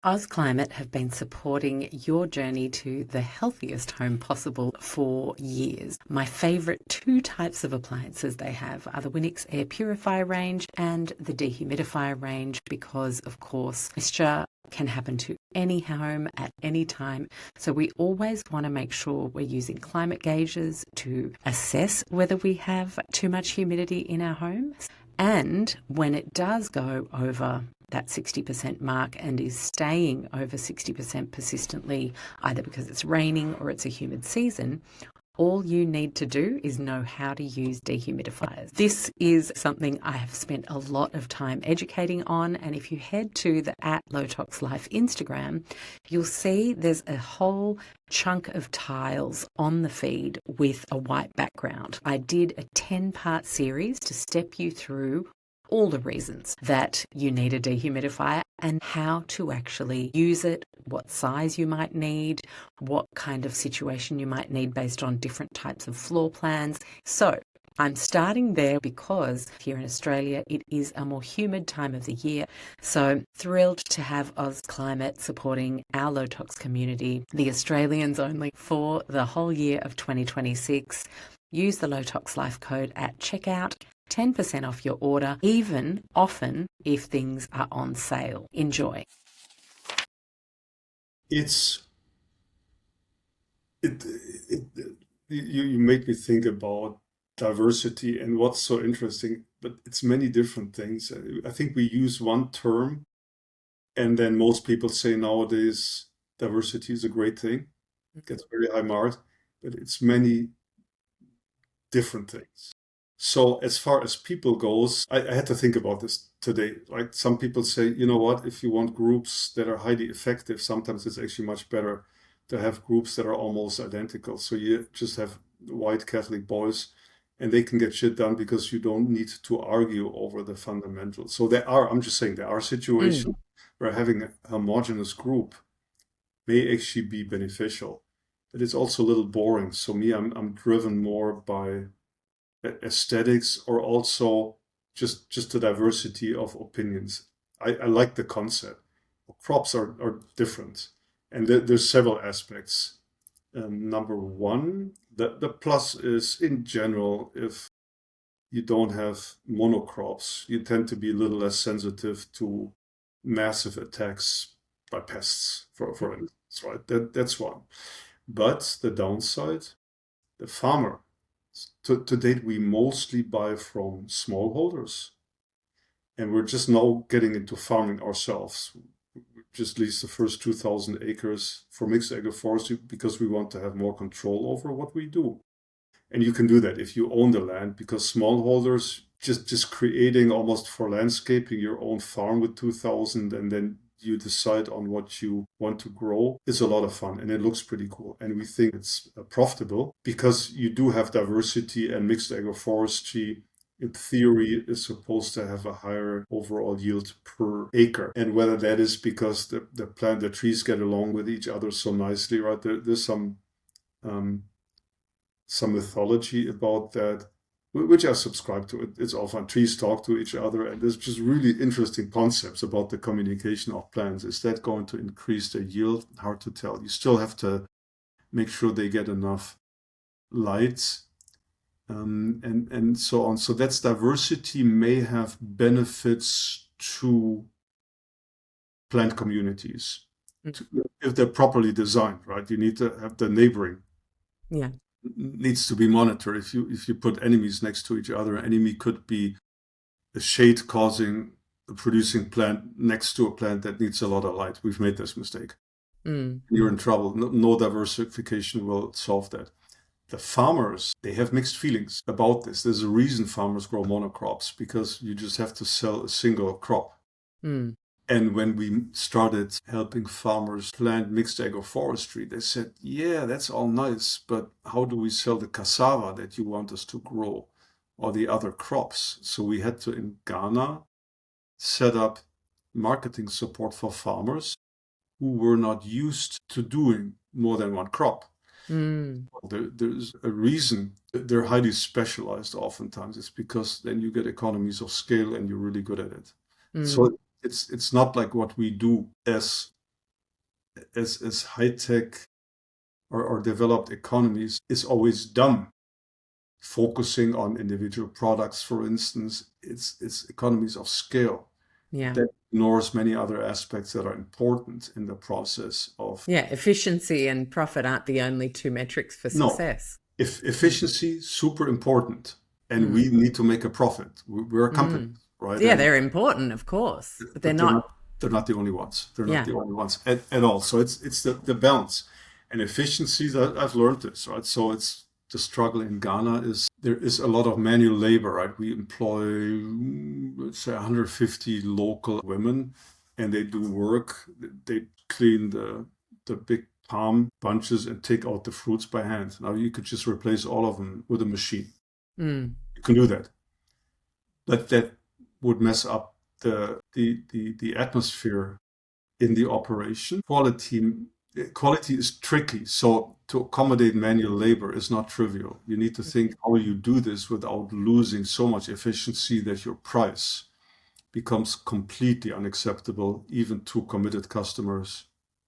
OzClimate have been supporting your journey to the healthiest home possible for years. My favourite 2 types of appliances they have are the Winix Air Purifier range and the Dehumidifier range because, of course, moisture can happen to any home at any time. So we always want to make sure we're using climate gauges to assess whether we have too much humidity in our homes. And when it does go over that 60% mark and is staying over 60% persistently, either because it's raining or it's a humid season, all you need to do is know how to use dehumidifiers. This is something I have spent a lot of time educating on, and if you head to the @LOTOXLIFE Instagram, you'll see there's a whole chunk of tiles on the feed with a white background. I did a 10-part series to step you through all the reasons that you need a dehumidifier and how to actually use it, what size you might need, what kind of situation you might need based on different types of floor plans. So I'm starting there because here in Australia, it is a more humid time of the year. So thrilled to have OzClimate supporting our Lotox community, the Australians only, for the whole year of 2026. Use the LOTOXLIFE code at checkout. 10% off your order, even often if things are on sale. Enjoy. You made me think about diversity and what's so interesting, but it's many different things. I think we use one term and then most people say nowadays diversity is a great thing. It gets very high marks, but it's many different things. So as far as people goes, I had to think about this today. Like some people say, you know what, if you want groups that are highly effective, sometimes it's actually much better to have groups that are almost identical. So you just have white Catholic boys and they can get shit done because you don't need to argue over the fundamentals. So I'm just saying there are situations where having a homogeneous group may actually be beneficial. But it's also a little boring. So I'm driven more by aesthetics or also just the diversity of opinions. I like the concept. Crops are different, and there's several aspects. Number one, the plus is in general, if you don't have monocrops, you tend to be a little less sensitive to massive attacks by pests, for instance, right? That's one. But the downside, the farmer. To date, we mostly buy from smallholders, and we're just now getting into farming ourselves. We just leased the first 2,000 acres for mixed agroforestry because we want to have more control over what we do. And you can do that if you own the land, because smallholders just creating almost for landscaping your own farm with 2,000 and then you decide on what you want to grow is a lot of fun and it looks pretty cool. And we think it's profitable because you do have diversity, and mixed agroforestry in theory is supposed to have a higher overall yield per acre. And whether that is because the trees get along with each other so nicely, right? There's some mythology about that. which I subscribe to. It's all fun. Trees talk to each other, and there's just really interesting concepts about the communication of plants. Is that going to increase their yield? Hard to tell. You still have to make sure they get enough light, and so on. So that's diversity may have benefits to plant communities if they're properly designed, right? You need to have the neighboring. Yeah. Needs to be monitored. If you put enemies next to each other, an enemy could be a shade causing a producing plant next to a plant that needs a lot of light. We've made this mistake. You're in trouble. No diversification will solve that. The farmers, they have mixed feelings about this. There's a reason farmers grow monocrops, because you just have to sell a single crop. And when we started helping farmers plant mixed agroforestry, they said, yeah, that's all nice, but how do we sell the cassava that you want us to grow, or the other crops? So we had to, in Ghana, set up marketing support for farmers who were not used to doing more than one crop. There's a reason they're highly specialized oftentimes. It's because then you get economies of scale and you're really good at it. So it's not like what we do as high tech or developed economies is always done. Focusing on individual products, for instance, it's economies of scale. That ignores many other aspects that are important in the process of. Efficiency and profit aren't the only two metrics for success. No, efficiency super important, and we need to make a profit. We're a company. Right? Yeah, they're important, of course, but they're not the only ones. They're not the only ones at all. So it's the balance and efficiencies. I've learned this, right? So it's the struggle in Ghana is there is a lot of manual labor, right? We employ, let's say, 150 local women, and they do work. They clean the big palm bunches and take out the fruits by hand. Now you could just replace all of them with a machine. You can do that, but that would mess up the atmosphere in the operation. Quality is tricky. So to accommodate manual labor is not trivial. You need to think how you do this without losing so much efficiency that your price becomes completely unacceptable, even to committed customers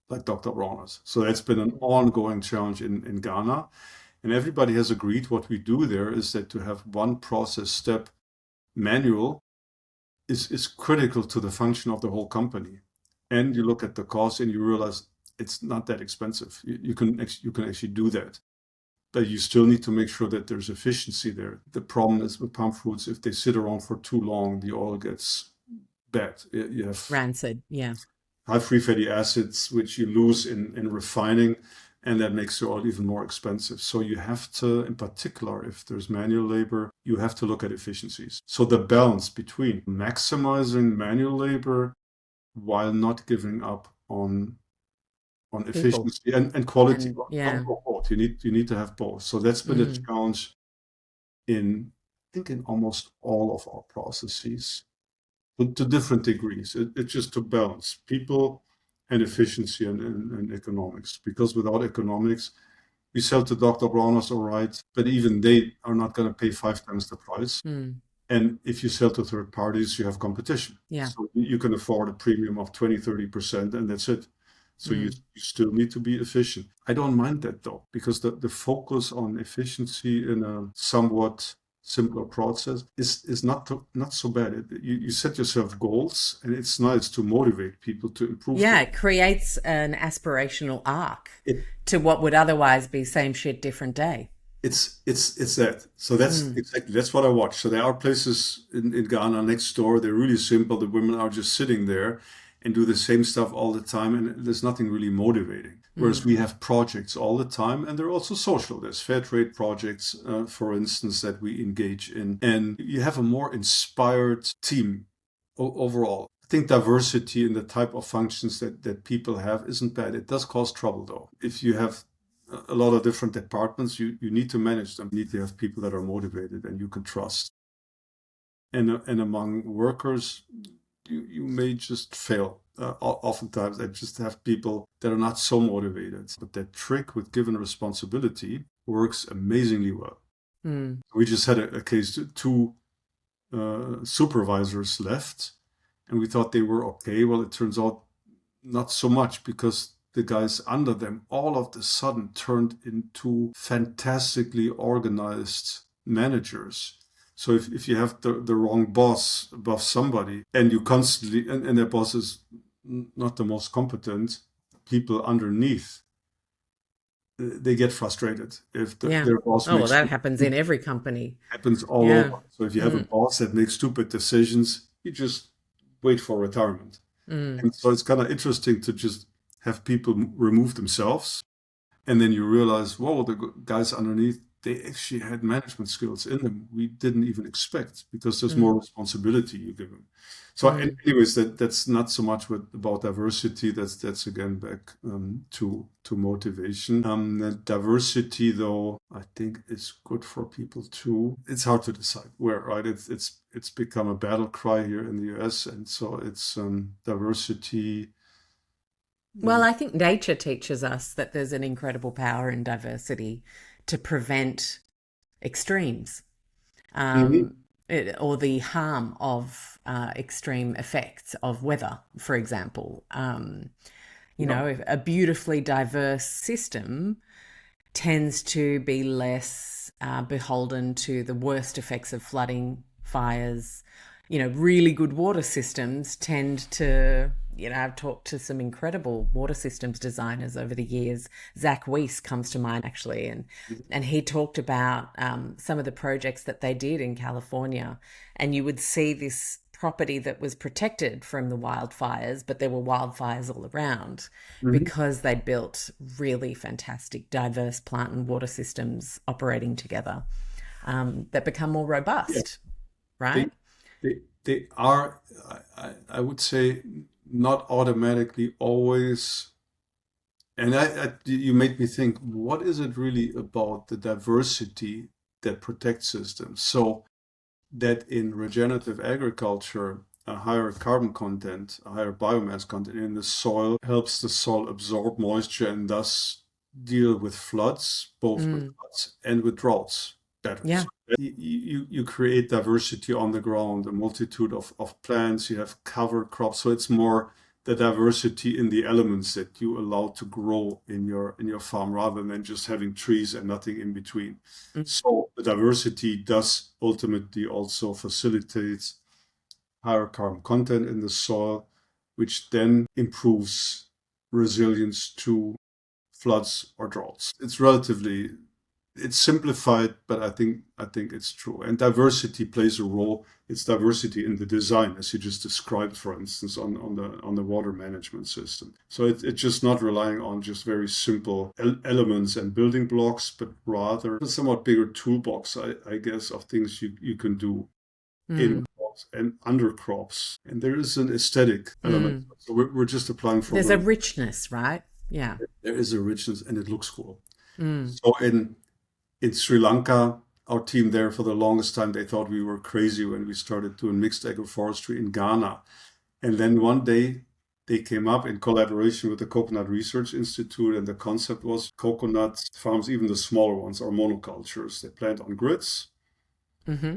like Dr. Bronner's. So that's been an ongoing challenge in Ghana. And everybody has agreed what we do there is that to have one process step manual is critical to the function of the whole company. And you look at the cost and you realize it's not that expensive. You can actually do that. But you still need to make sure that there's efficiency there. The problem is with palm fruits, if they sit around for too long, the oil gets bad. You have rancid, high free fatty acids, which you lose in refining, and that makes the oil even more expensive. So you have to, in particular, if there's manual labor, you have to look at efficiencies. So the balance between maximizing manual labor while not giving up on efficiency and quality. Both. You need to have both. So that's been a challenge in almost all of our processes, but to different degrees. It's just to balance people and efficiency and economics. Because without economics, we sell to Dr. Bronner's, all right, but even they are not going to pay 5 times the price. And if you sell to third parties, you have competition. So you can afford a premium of 20-30%, and that's it. So you still need to be efficient. I don't mind that, though, because the focus on efficiency in a somewhat simpler process is not so bad. You set yourself goals, and it's nice to motivate people to improve. It creates an aspirational arc to what would otherwise be same shit, different day. It's that. So that's what I watch. So there are places in Ghana next door. They're really simple. The women are just sitting there and do the same stuff all the time, and there's nothing really motivating. Whereas we have projects all the time, and they're also social. There's fair trade projects, for instance, that we engage in, and you have a more inspired team overall. I think diversity in the type of functions that people have isn't bad. It does cause trouble, though. If you have a lot of different departments, you need to manage them. You need to have people that are motivated and you can trust. And among workers, you may just fail. Oftentimes, I just have people that are not so motivated. But that trick with given responsibility works amazingly well. Mm. We just had a case, two supervisors left, and we thought they were okay. Well, it turns out not so much, because the guys under them all of a sudden turned into fantastically organized managers. So if you have the wrong boss above somebody, and you constantly, and their boss is not the most competent, people underneath, they get frustrated if Yeah. their boss Oh, well, makes that happens in every company. happens all Yeah. over. So if you have a Mm. boss that makes stupid decisions, you just wait for retirement. Mm. And so it's kind of interesting to just have people remove themselves, and then you realize, whoa, the guys underneath, they actually had management skills in them we didn't even expect, because there's more Mm. responsibility you give them. So, Mm. anyways, that's not so much about diversity. That's again back to motivation. The diversity, though, I think is good for people too. It's hard to decide where, right? It's become a battle cry here in the US, and so it's diversity. Well, I think nature teaches us that there's an incredible power in diversity to prevent extremes, Mhm. or the harm of extreme effects of weather, for example. You Yeah. know, a beautifully diverse system tends to be less beholden to the worst effects of flooding, fires. You know, really good water systems tend to, you know, I've talked to some incredible water systems designers over the years. Zach Weiss comes to mind, actually, and he talked about some of the projects that they did in California, and you would see this property that was protected from the wildfires, but there were wildfires all around Mhm. because they built really fantastic, diverse plant and water systems operating together, that become more Yeah. robust, They right? they are, I would say, not automatically always. And you made me think, what is it really about the diversity that protects systems? So that in regenerative agriculture, a higher carbon content, a higher biomass content in the soil helps the soil absorb moisture and thus deal with floods, both with Mm, floods and with droughts better. yeah. So you create diversity on the ground, a multitude of plants, you have cover crops. So it's more the diversity in the elements that you allow to grow in your farm, rather than just having trees and nothing in between. Mm, So the diversity does ultimately also facilitate higher carbon content in the soil, which then improves resilience to floods or droughts. It's simplified, but I think it's true. And diversity plays a role. It's diversity in the design, as you just described, for instance, on the water management system. So it's just not relying on just very simple elements and building blocks, but rather a somewhat bigger toolbox, I guess, of things you can do in mm, crops and under crops. And there is an aesthetic element. mm. So we're just applying for There's a richness, right? Yeah. there is a richness, and it looks cool. Mm, So in Sri Lanka, our team there, for the longest time, they thought we were crazy when we started doing mixed agroforestry in Ghana. And then one day they came up in collaboration with the Coconut Research Institute, and the concept was coconut farms, even the smaller ones, are monocultures. They plant on grids. mm-hmm.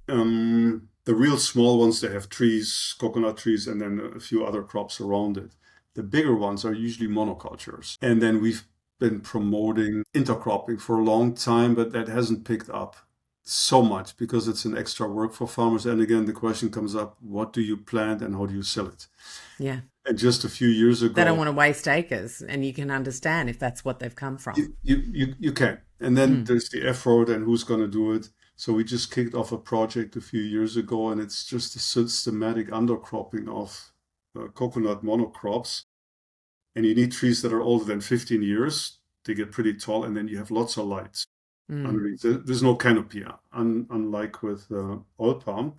The real small ones, they have trees, coconut trees, and then a few other crops around it. The bigger ones are usually monocultures. And then we've been promoting intercropping for a long time, but that hasn't picked up so much because it's an extra work for farmers. And again, the question comes up, what do you plant and how do you sell it? Yeah. And just a few years They don't ago, want to waste acres, and you can understand if that's what they've come from. you can. And then Mm, there's the effort and who's going to do it. So we just kicked off a project a few years ago, and it's just a systematic undercropping of coconut monocrops. And you need trees that are older than 15 years. They get pretty tall, and then you have lots of lights mm, underneath. There's no canopy, unlike with oil palm.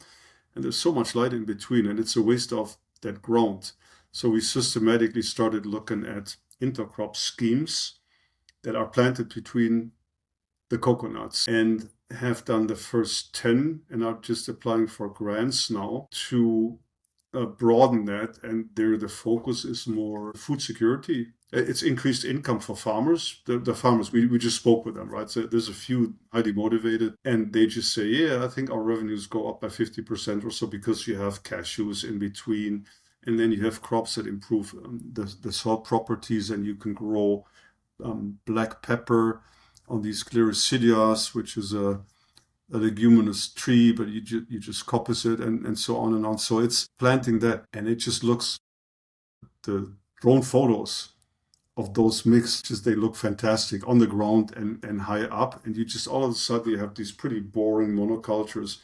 And there's so much light in between, and it's a waste of that ground. So we systematically started looking at intercrop schemes that are planted between the coconuts, and have done the first 10 and are just applying for grants now to broaden that, and there the focus is more food security. It's increased income for farmers. The farmers, we just spoke with them, right? So there's a few highly motivated, and they just say, yeah, I think our revenues go up by 50% or so because you have cashews in between, and then you have crops that improve the soil properties, and you can grow black pepper on these Gliricidias, which is a leguminous tree, but you just coppice it, and so on and on. So it's planting that, and it just looks, the drone photos of those mixes, they look fantastic on the ground and high up, and you just all of a sudden you have these pretty boring monocultures.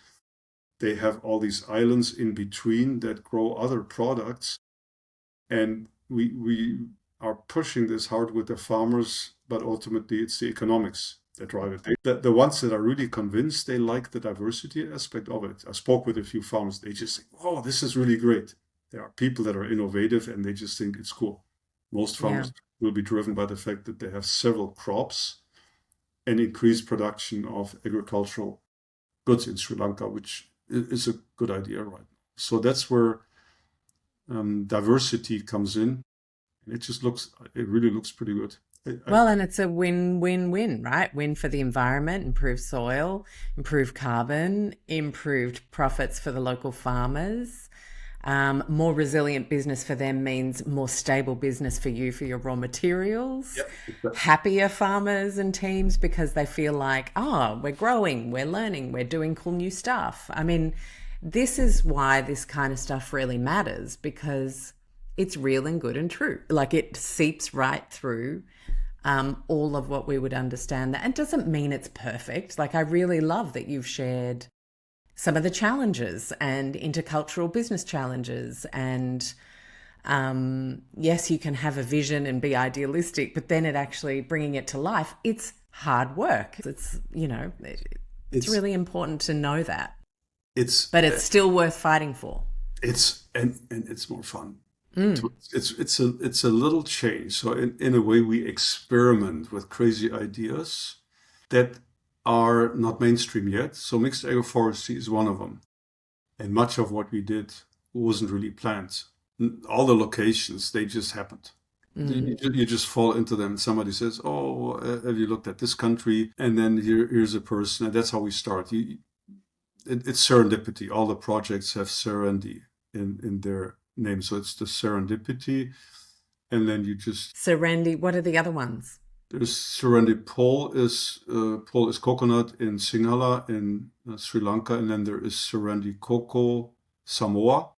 They have all these islands in between that grow other products, and we are pushing this hard with the farmers, but ultimately it's the economics that drive it. The ones that are really convinced, they like the diversity aspect of it. I spoke with a few farmers, they just say, oh, this is really great. There are people that are innovative and they just think it's cool. Most farmers will be driven by the fact that they have several crops and increased production of agricultural goods in Sri Lanka, which is a good idea right now. So that's where diversity comes in. It really looks pretty good. Well, and it's a win-win-win, right? Win for the environment, improved soil, improved carbon, improved profits for the local farmers. More resilient business for them means more stable business for you for your raw materials. Yep, exactly. Happier farmers and teams because they feel like, oh, we're growing, we're learning, we're doing cool new stuff. I mean, this is why this kind of stuff really matters, because it's real and good and true. Like, it seeps right through all of what we would understand. That, and doesn't mean it's perfect. Like, I really love that you've shared some of the challenges and intercultural business challenges. And yes, you can have a vision and be idealistic, but then it actually bringing it to life, it's hard work. It's, it's really important to know that. But it's still worth fighting for. And it's more fun. It's a little change. So in a way, we experiment with crazy ideas that are not mainstream yet. So mixed agroforestry is one of them. And much of what we did wasn't really planned. All the locations, they just happened. You just fall into them. Somebody says, oh, have you looked at this country? And then here's a person. And that's how we start. It's serendipity. All the projects have serendi in their name. So it's the serendipity. And then you just... Serendi, what are the other ones? There's Serendi Pole is coconut in Sinhala in Sri Lanka, and then there is Serendi Coco Samoa,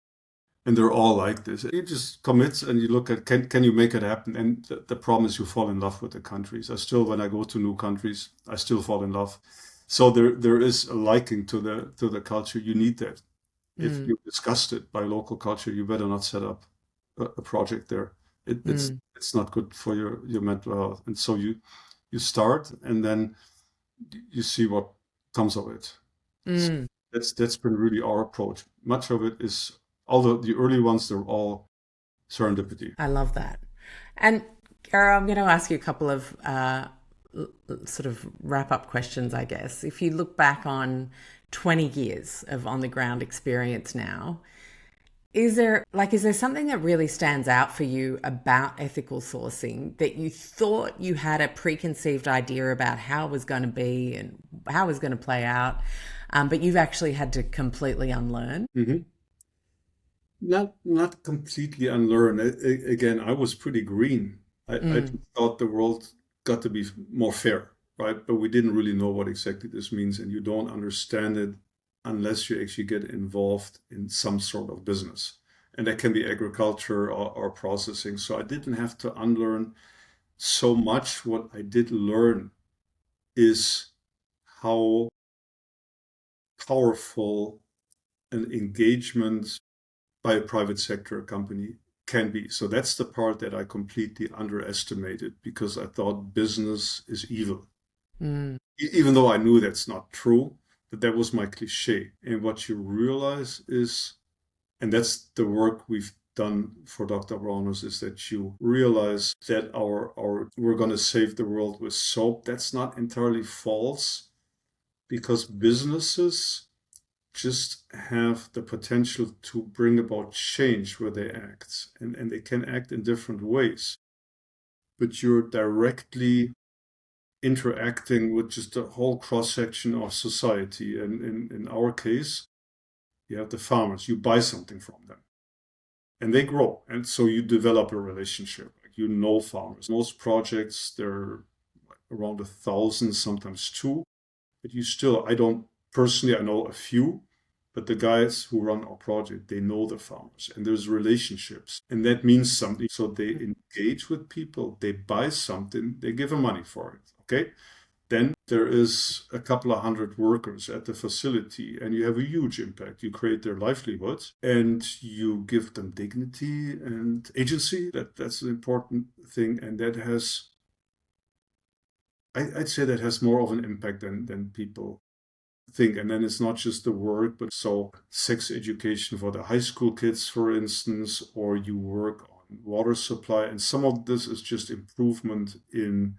and they're all like this. You just commit and you look at can you make it happen, and the problem is you fall in love with the countries. When I go to new countries, I still fall in love. So there is a liking to the culture. You need that. If you're disgusted by local culture, you better not set up a project there. It's not good for your mental health. And so you start, and then you see what comes of it. So that's been really our approach. Much of it is, although the early ones, they're all serendipity. I love that. And Gero, I'm going to ask you a couple of sort of wrap-up questions, I guess. If you look back on 20 years of on-the-ground experience now, is there something that really stands out for you about ethical sourcing that you thought you had a preconceived idea about how it was going to be and how it was going to play out, but you've actually had to completely unlearn? Not completely unlearn. Again, I was pretty green. I just thought the world got to be more fair, right? But we didn't really know what exactly this means, and you don't understand it unless you actually get involved in some sort of business. And that can be agriculture or processing. So I didn't have to unlearn so much. What I did learn is how powerful an engagement by a private sector company can be. So that's the part that I completely underestimated, because I thought business is evil. Even though I knew that's not true. That was my cliche. And what you realize is, and that's the work we've done for Dr. Bronner, is that you realize that we're going to save the world with soap. That's not entirely false, because businesses just have the potential to bring about change where they act. And they can act in different ways. But you're directly interacting with just a whole cross-section of society. And in our case, you have the farmers. You buy something from them. And they grow. And so you develop a relationship. Like, you know farmers. Most projects, they're around 1,000, sometimes two. But you still, I don't personally, I know a few, but the guys who run our project, they know the farmers and there's relationships. And that means something. So they engage with people, they buy something, they give them money for it. Okay. Then there is a couple of hundred workers at the facility, and you have a huge impact. You create their livelihoods and you give them dignity and agency. That's an important thing. And that has, I'd say that has more of an impact than people think. And then it's not just the work, but so sex education for the high school kids, for instance, or you work on water supply. And some of this is just improvement in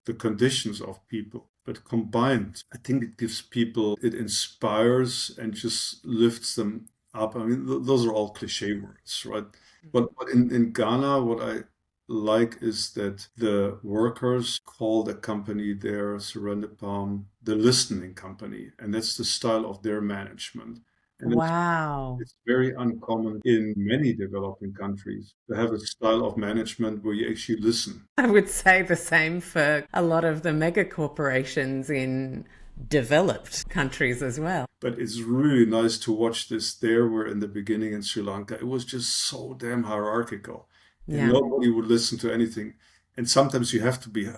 the conditions of people. But combined, I think it gives people, it inspires and just lifts them up. I mean, those are all cliche words, right? But in Ghana, what I like is that the workers call the company there, Surrender Palm, the listening company. And that's the style of their management. And Wow. it's very uncommon in many developing countries to have a style of management where you actually listen. I would say the same for a lot of the mega corporations in developed countries as well. But it's really nice to watch this there, where in the beginning in Sri Lanka, it was just so damn hierarchical and Yeah. nobody would listen to anything. And sometimes you have to be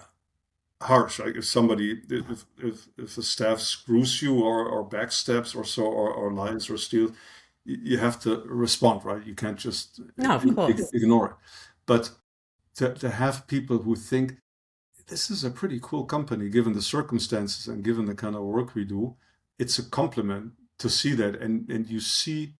harsh. Like if somebody, if the staff screws you or backstabs or so, or lies or steals, you have to respond, right? You can't just No, of course. ignore it. But to have people who think this is a pretty cool company given the circumstances and given the kind of work we do, it's a compliment to see that. And you see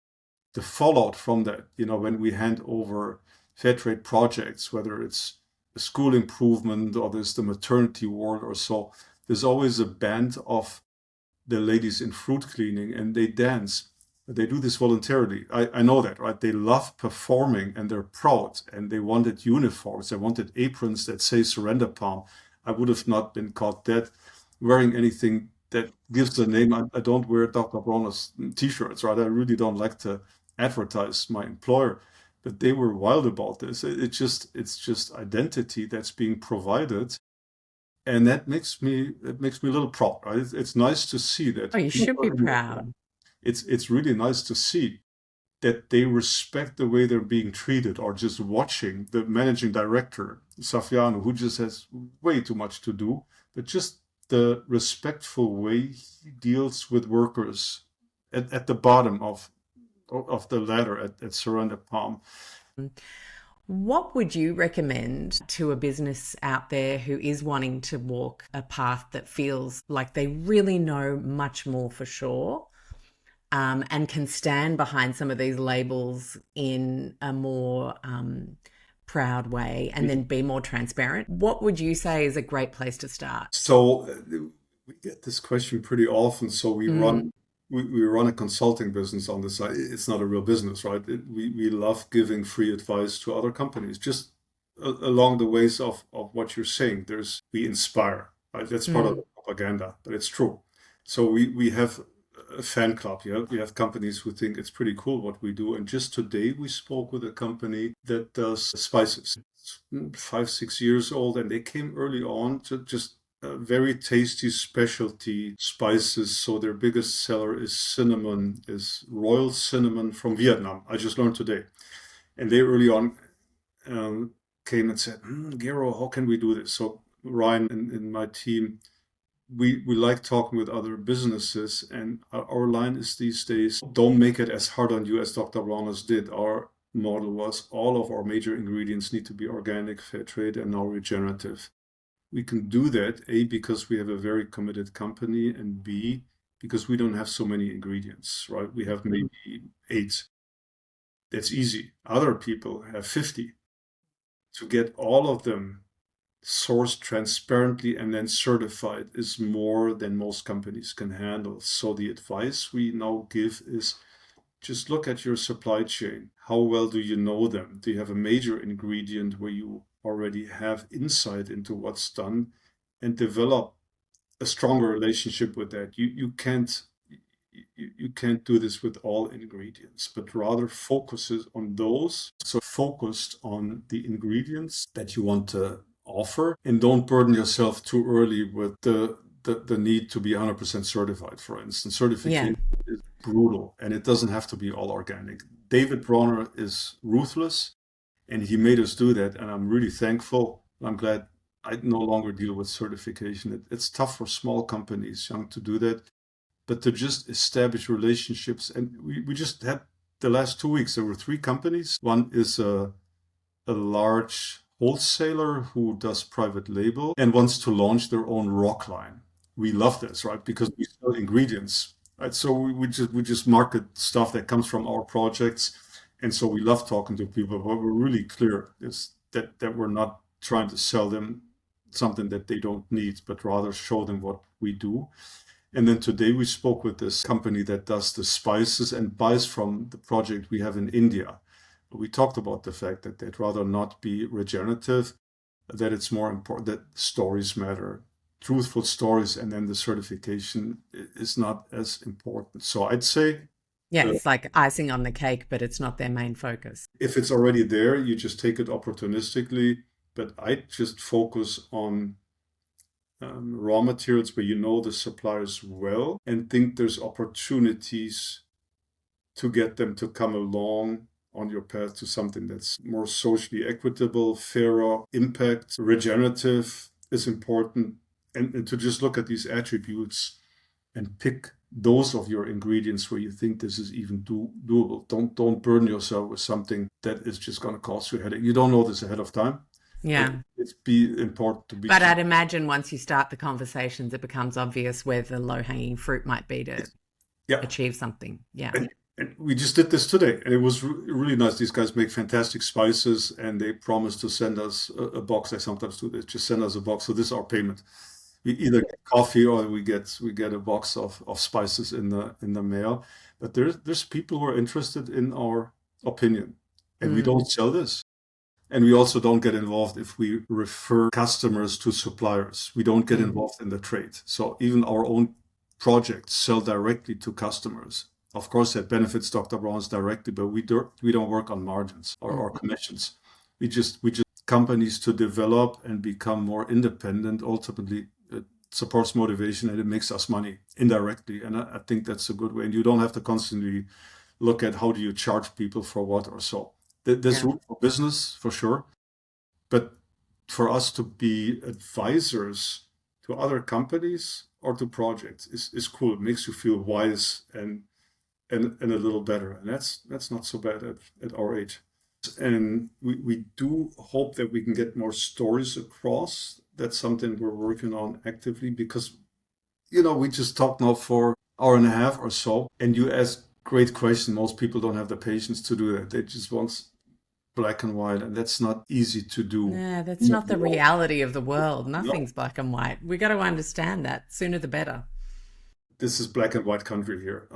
the fallout from that, when we hand over fair trade projects, whether it's a school improvement or there's the maternity ward or so, there's always a band of the ladies in fruit cleaning and they dance. They do this voluntarily. I know that, right? They love performing and they're proud and they wanted uniforms. They wanted aprons that say Surrender Palm. I would have not been caught dead wearing anything that gives the name. I don't wear Dr. Bronner's t-shirts, right? I really don't like to advertise my employer, but they were wild about this. It's just identity that's being provided. And that makes me a little proud, right? It's nice to see that. Oh, you should be proud. It's really nice to see that they respect the way they're being treated, or just watching the managing director, Safiano, who just has way too much to do, but just the respectful way he deals with workers at the bottom of the ladder at Surrender Palm. What would you recommend to a business out there who is wanting to walk a path that feels like they really know much more for sure, and can stand behind some of these labels in a more proud way and then be more transparent? What would you say is a great place to start? So we get this question pretty often. So we run a consulting business on the side. It's not a real business, right? We love giving free advice to other companies, just along the ways of what you're saying. We inspire, right? That's part of the propaganda, but it's true. So we have a fan club. We have companies who think it's pretty cool what we do. And just today we spoke with a company that does spices. It's 5-6 years old, and they came early on to just very tasty specialty spices. So their biggest seller is cinnamon, is royal cinnamon from Vietnam. I just learned today. And they early on came and said, Gero, how can we do this? So Ryan and my team, we like talking with other businesses, and our line is these days, don't make it as hard on you as Dr. Bronner's did. Our model was all of our major ingredients need to be organic, fair trade, and now regenerative. We can do that, A, because we have a very committed company, and B, because we don't have so many ingredients, right? We have maybe 8. That's easy. Other people have 50. To get all of them sourced transparently and then certified is more than most companies can handle. So the advice we now give is just look at your supply chain. How well do you know them? Do you have a major ingredient where you already have insight into what's done, and develop a stronger relationship with that? You can't do this with all ingredients, but rather focuses on those. So focused on the ingredients that you want to offer, and don't burden yourself too early with the need to be 100% certified, for instance. Certification is brutal, and it doesn't have to be all organic. David Bronner is ruthless, and he made us do that, and I'm really thankful. I'm glad I no longer deal with certification. It's tough for small companies, young, to do that, but to just establish relationships. And we just had the last 2 weeks, there were 3 companies. One is a large wholesaler who does private label and wants to launch their own rock line. We love this, right? Because we sell ingredients, right? So we just market stuff that comes from our projects. And so we love talking to people, but we're really clear is that we're not trying to sell them something that they don't need, but rather show them what we do. And then today we spoke with this company that does the spices and buys from the project we have in India. We talked about the fact that they'd rather not be regenerative, that it's more important that stories matter, truthful stories, and then the certification is not as important. So I'd say, it's like icing on the cake, but it's not their main focus. if it's already there, you just take it opportunistically. But I just focus on raw materials where you know the suppliers well and think there's opportunities to get them to come along on your path to something that's more socially equitable, fairer, impact, regenerative is important. And to just look at these attributes and pick those of your ingredients where you think this is even doable. Don't burden yourself with something that is just going to cause you a headache. You don't know this ahead of time. Yeah. It's important to be. But I'd imagine once you start the conversations, it becomes obvious where the low-hanging fruit might be to achieve something. Yeah. And we just did this today, and it was really nice. These guys make fantastic spices, and they promised to send us a box. They sometimes do this, just send us a box. So this is our payment. We either get coffee or we get a box of spices in the mail. But there's people who are interested in our opinion, and we don't sell this. And we also don't get involved if we refer customers to suppliers. We don't get involved in the trade. So even our own projects sell directly to customers. Of course, that benefits Dr. Bronner directly, but we don't work on margins or commissions. We just companies to develop and become more independent. Ultimately, it supports motivation and it makes us money indirectly. And I think that's a good way. And you don't have to constantly look at how do you charge people for what or so. There's room for business for sure, but for us to be advisors to other companies or to projects is cool. It makes you feel wise and a little better, and that's not so bad at our age. And we do hope that we can get more stories across. That's something we're working on actively, because we just talked now for an hour and a half or so, and you ask great questions. Most people don't have the patience to do that. They just want black and white, and that's not easy to do. Yeah, that's not the reality of the world. Nothing's black and white. We got to understand that. Sooner the better. This is black and white country here,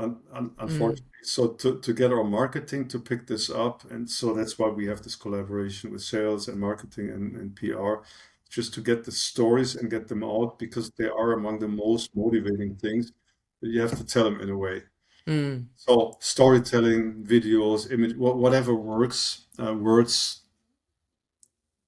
unfortunately. So to get our marketing to pick this up, and so that's why we have this collaboration with sales and marketing and PR, just to get the stories and get them out, because they are among the most motivating things. You have to tell them in a way. So storytelling, videos, image, whatever works. Words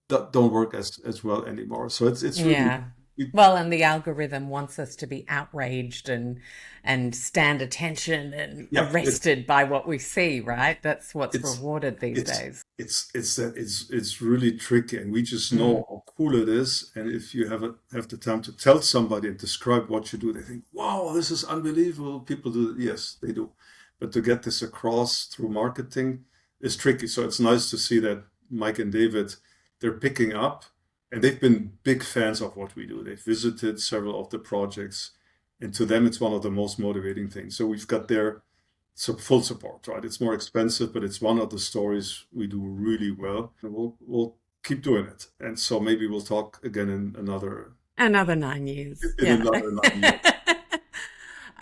don't work as well anymore. So it's really well, and the algorithm wants us to be outraged and stand attention and arrested by what we see, right? That's what's rewarded these days. It's really tricky, and we just know how cool it is. And if you have the time to tell somebody and describe what you do, they think, "Wow, this is unbelievable." People do, yes, they do, but to get this across through marketing is tricky. So it's nice to see that Mike and David, they're picking up. And they've been big fans of what we do. They've visited several of the projects, and to them, it's one of the most motivating things. So we've got their full support, right? It's more expensive, but it's one of the stories we do really well. And we'll keep doing it. And so maybe we'll talk again in Another 9 years. in Yeah. another 9 years.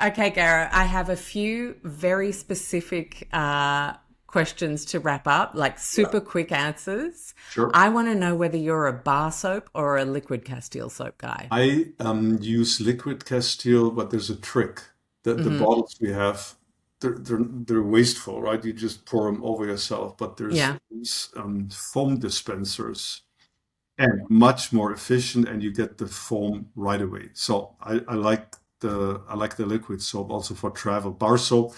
Okay, Gero, I have a few very specific questions to wrap up, like Yeah, super quick answers. sure. I want to know whether you're a bar soap or a liquid Castile soap guy. I use liquid Castile, but there's a trick. The Hmm. bottles we have, they're wasteful, right? You just pour them over yourself. But there's Yeah, these foam dispensers, and much more efficient, and you get the foam right away. So I like the liquid soap also for travel. Bar soap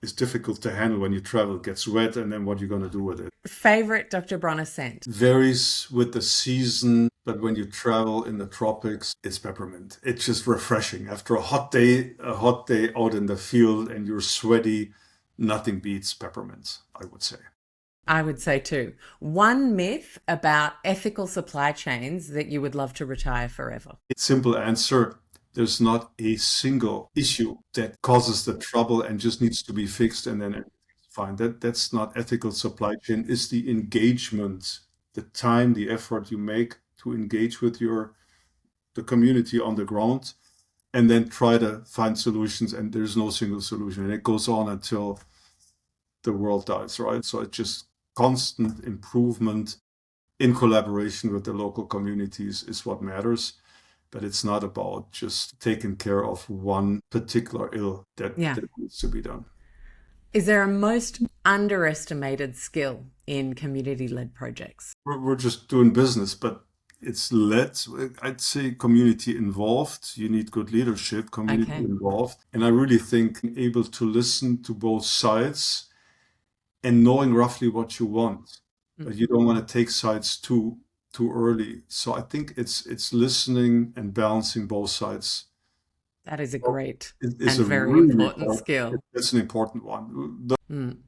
is difficult to handle when you travel. It gets wet, and then what are you going to do with it? favorite Dr. Bronner scent. Varies with the season, but when you travel in the tropics, it's peppermint. It's just refreshing. After a hot day out in the field and you're sweaty, nothing beats peppermint, I would say. I would say too. One myth about ethical supply chains that you would love to retire forever. Simple answer. There's not a single issue that causes the trouble and just needs to be fixed and then everything's fine. That's not ethical supply chain. It's the engagement, the time, the effort you make to engage with the community on the ground and then try to find solutions. And there's no single solution. And it goes on until the world dies, right? So it's just constant improvement in collaboration with the local communities is what matters. But it's not about just taking care of one particular ill Yeah. that needs to be done. Is there a most underestimated skill in community-led projects? We're just doing business, but it's led, I'd say, community involved. You need good leadership, community Okay. involved. And I really think able to listen to both sides and knowing roughly what you want, but you don't want to take sides too early. So I think it's listening and balancing both sides. That is a So great it is and a very really important important, skill. it's an important one. Mm.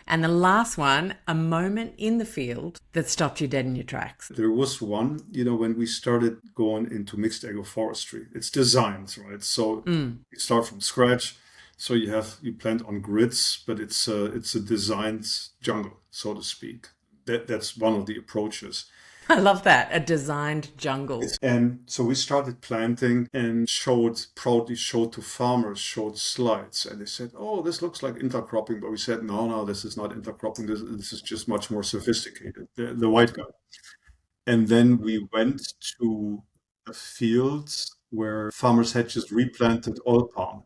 And the last one, a moment in the field that stopped you dead in your tracks. There was one, when we started going into mixed agroforestry, it's designed, right? So Mm. you start from scratch. So you plant on grids, but it's a designed jungle, so to speak. That's one of the approaches. I love that. A designed jungle. And so we started planting and proudly showed to farmers, showed slides. And they said, oh, this looks like intercropping. But we said, no, this is not intercropping. This is just much more sophisticated, the white guy. And then we went to a field where farmers had just replanted oil palm.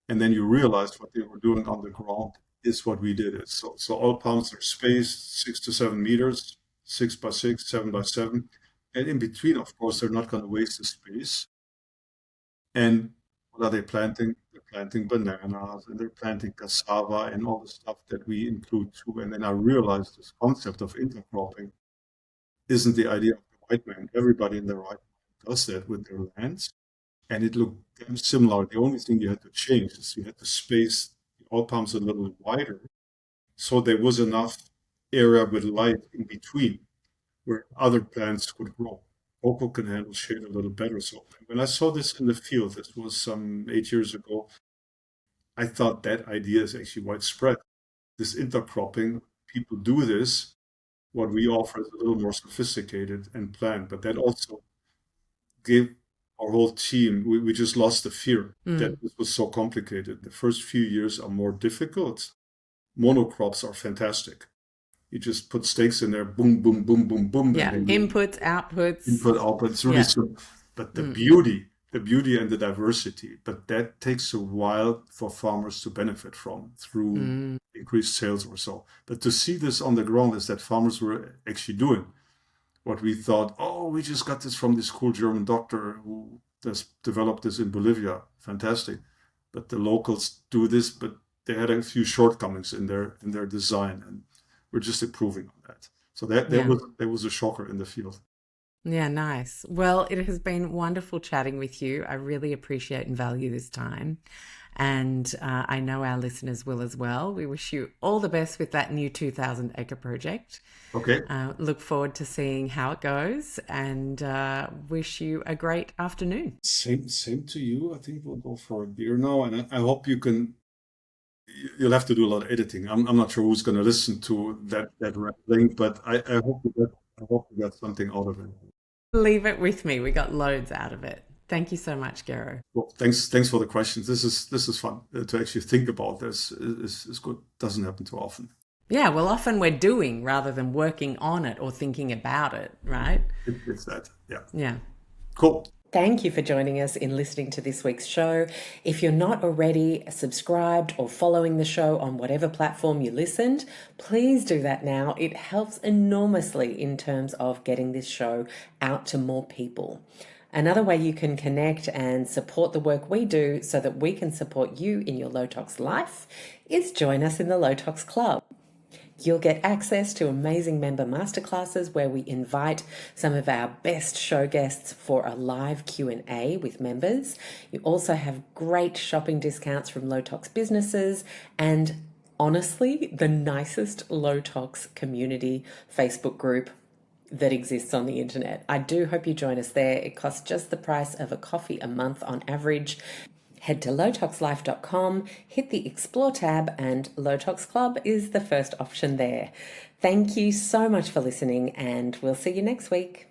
And then you realized what they were doing on the ground is what we did. So oil palms are spaced 6 to 7 meters, 6 by 6, 7 by 7. And in between, of course, they're not going to waste the space. And what are they planting? They're planting bananas and they're planting cassava and all the stuff that we include too. And then I realized this concept of intercropping isn't the idea of the white man. Everybody in the right does that with their lands. And it looked damn similar. The only thing you had to change is you had to space the oil palms a little wider so there was enough area with light in between where other plants could grow. Cocoa can handle shade a little better. So when I saw this in the field, this was some 8 years ago, I thought that idea is actually widespread. This intercropping, people do this. What we offer is a little more sophisticated and planned, but that also gave our whole team, we just lost the fear that Mm. this was so complicated. The first few years are more difficult. Monocrops are fantastic. You just put stakes in there, boom, boom, boom, boom, boom, and Yeah. then you Inputs, outputs. input, output. It's really Yeah. simple. But Mm. the beauty and the diversity, but that takes a while for farmers to benefit from through Mm. increased sales or so. But to see this on the ground is that farmers were actually doing what we thought, oh, we just got this from this cool German doctor who has developed this in Bolivia. Fantastic. But the locals do this, but they had a few shortcomings in their design, and we're just improving on that. So Yeah. that was a shocker in the field. Yeah, nice. Well, it has been wonderful chatting with you. I really appreciate and value this time. And I know our listeners will as well. We wish you all the best with that new 2,000 acre project. Okay. Look forward to seeing how it goes and wish you a great afternoon. Same to you. I think we'll go for a beer now, and I hope you'll have to do a lot of editing. I'm not sure who's going to listen to that rambling, but I hope you get I hope you got something out of it. Leave it with me. We got loads out of it. Thank you so much, Gero. Well, thanks for the questions. This is fun to actually think about. This is good. Doesn't happen too often. Yeah, well, often we're doing rather than working on it or thinking about it, right? It's that. Yeah. Yeah. Cool. Thank you for joining us in listening to this week's show. If you're not already subscribed or following the show on whatever platform you listened, please do that now. It helps enormously in terms of getting this show out to more people. Another way you can connect and support the work we do so that we can support you in your low tox life is join us in the Low Tox Club. You'll get access to amazing member masterclasses where we invite some of our best show guests for a live Q&A with members. You also have great shopping discounts from low tox businesses and honestly, the nicest low tox community Facebook group that exists on the internet. I do hope you join us there. It costs just the price of a coffee a month on average. Head to lowtoxlife.com, hit the Explore tab, and Low Tox Club is the first option there. Thank you so much for listening, and we'll see you next week.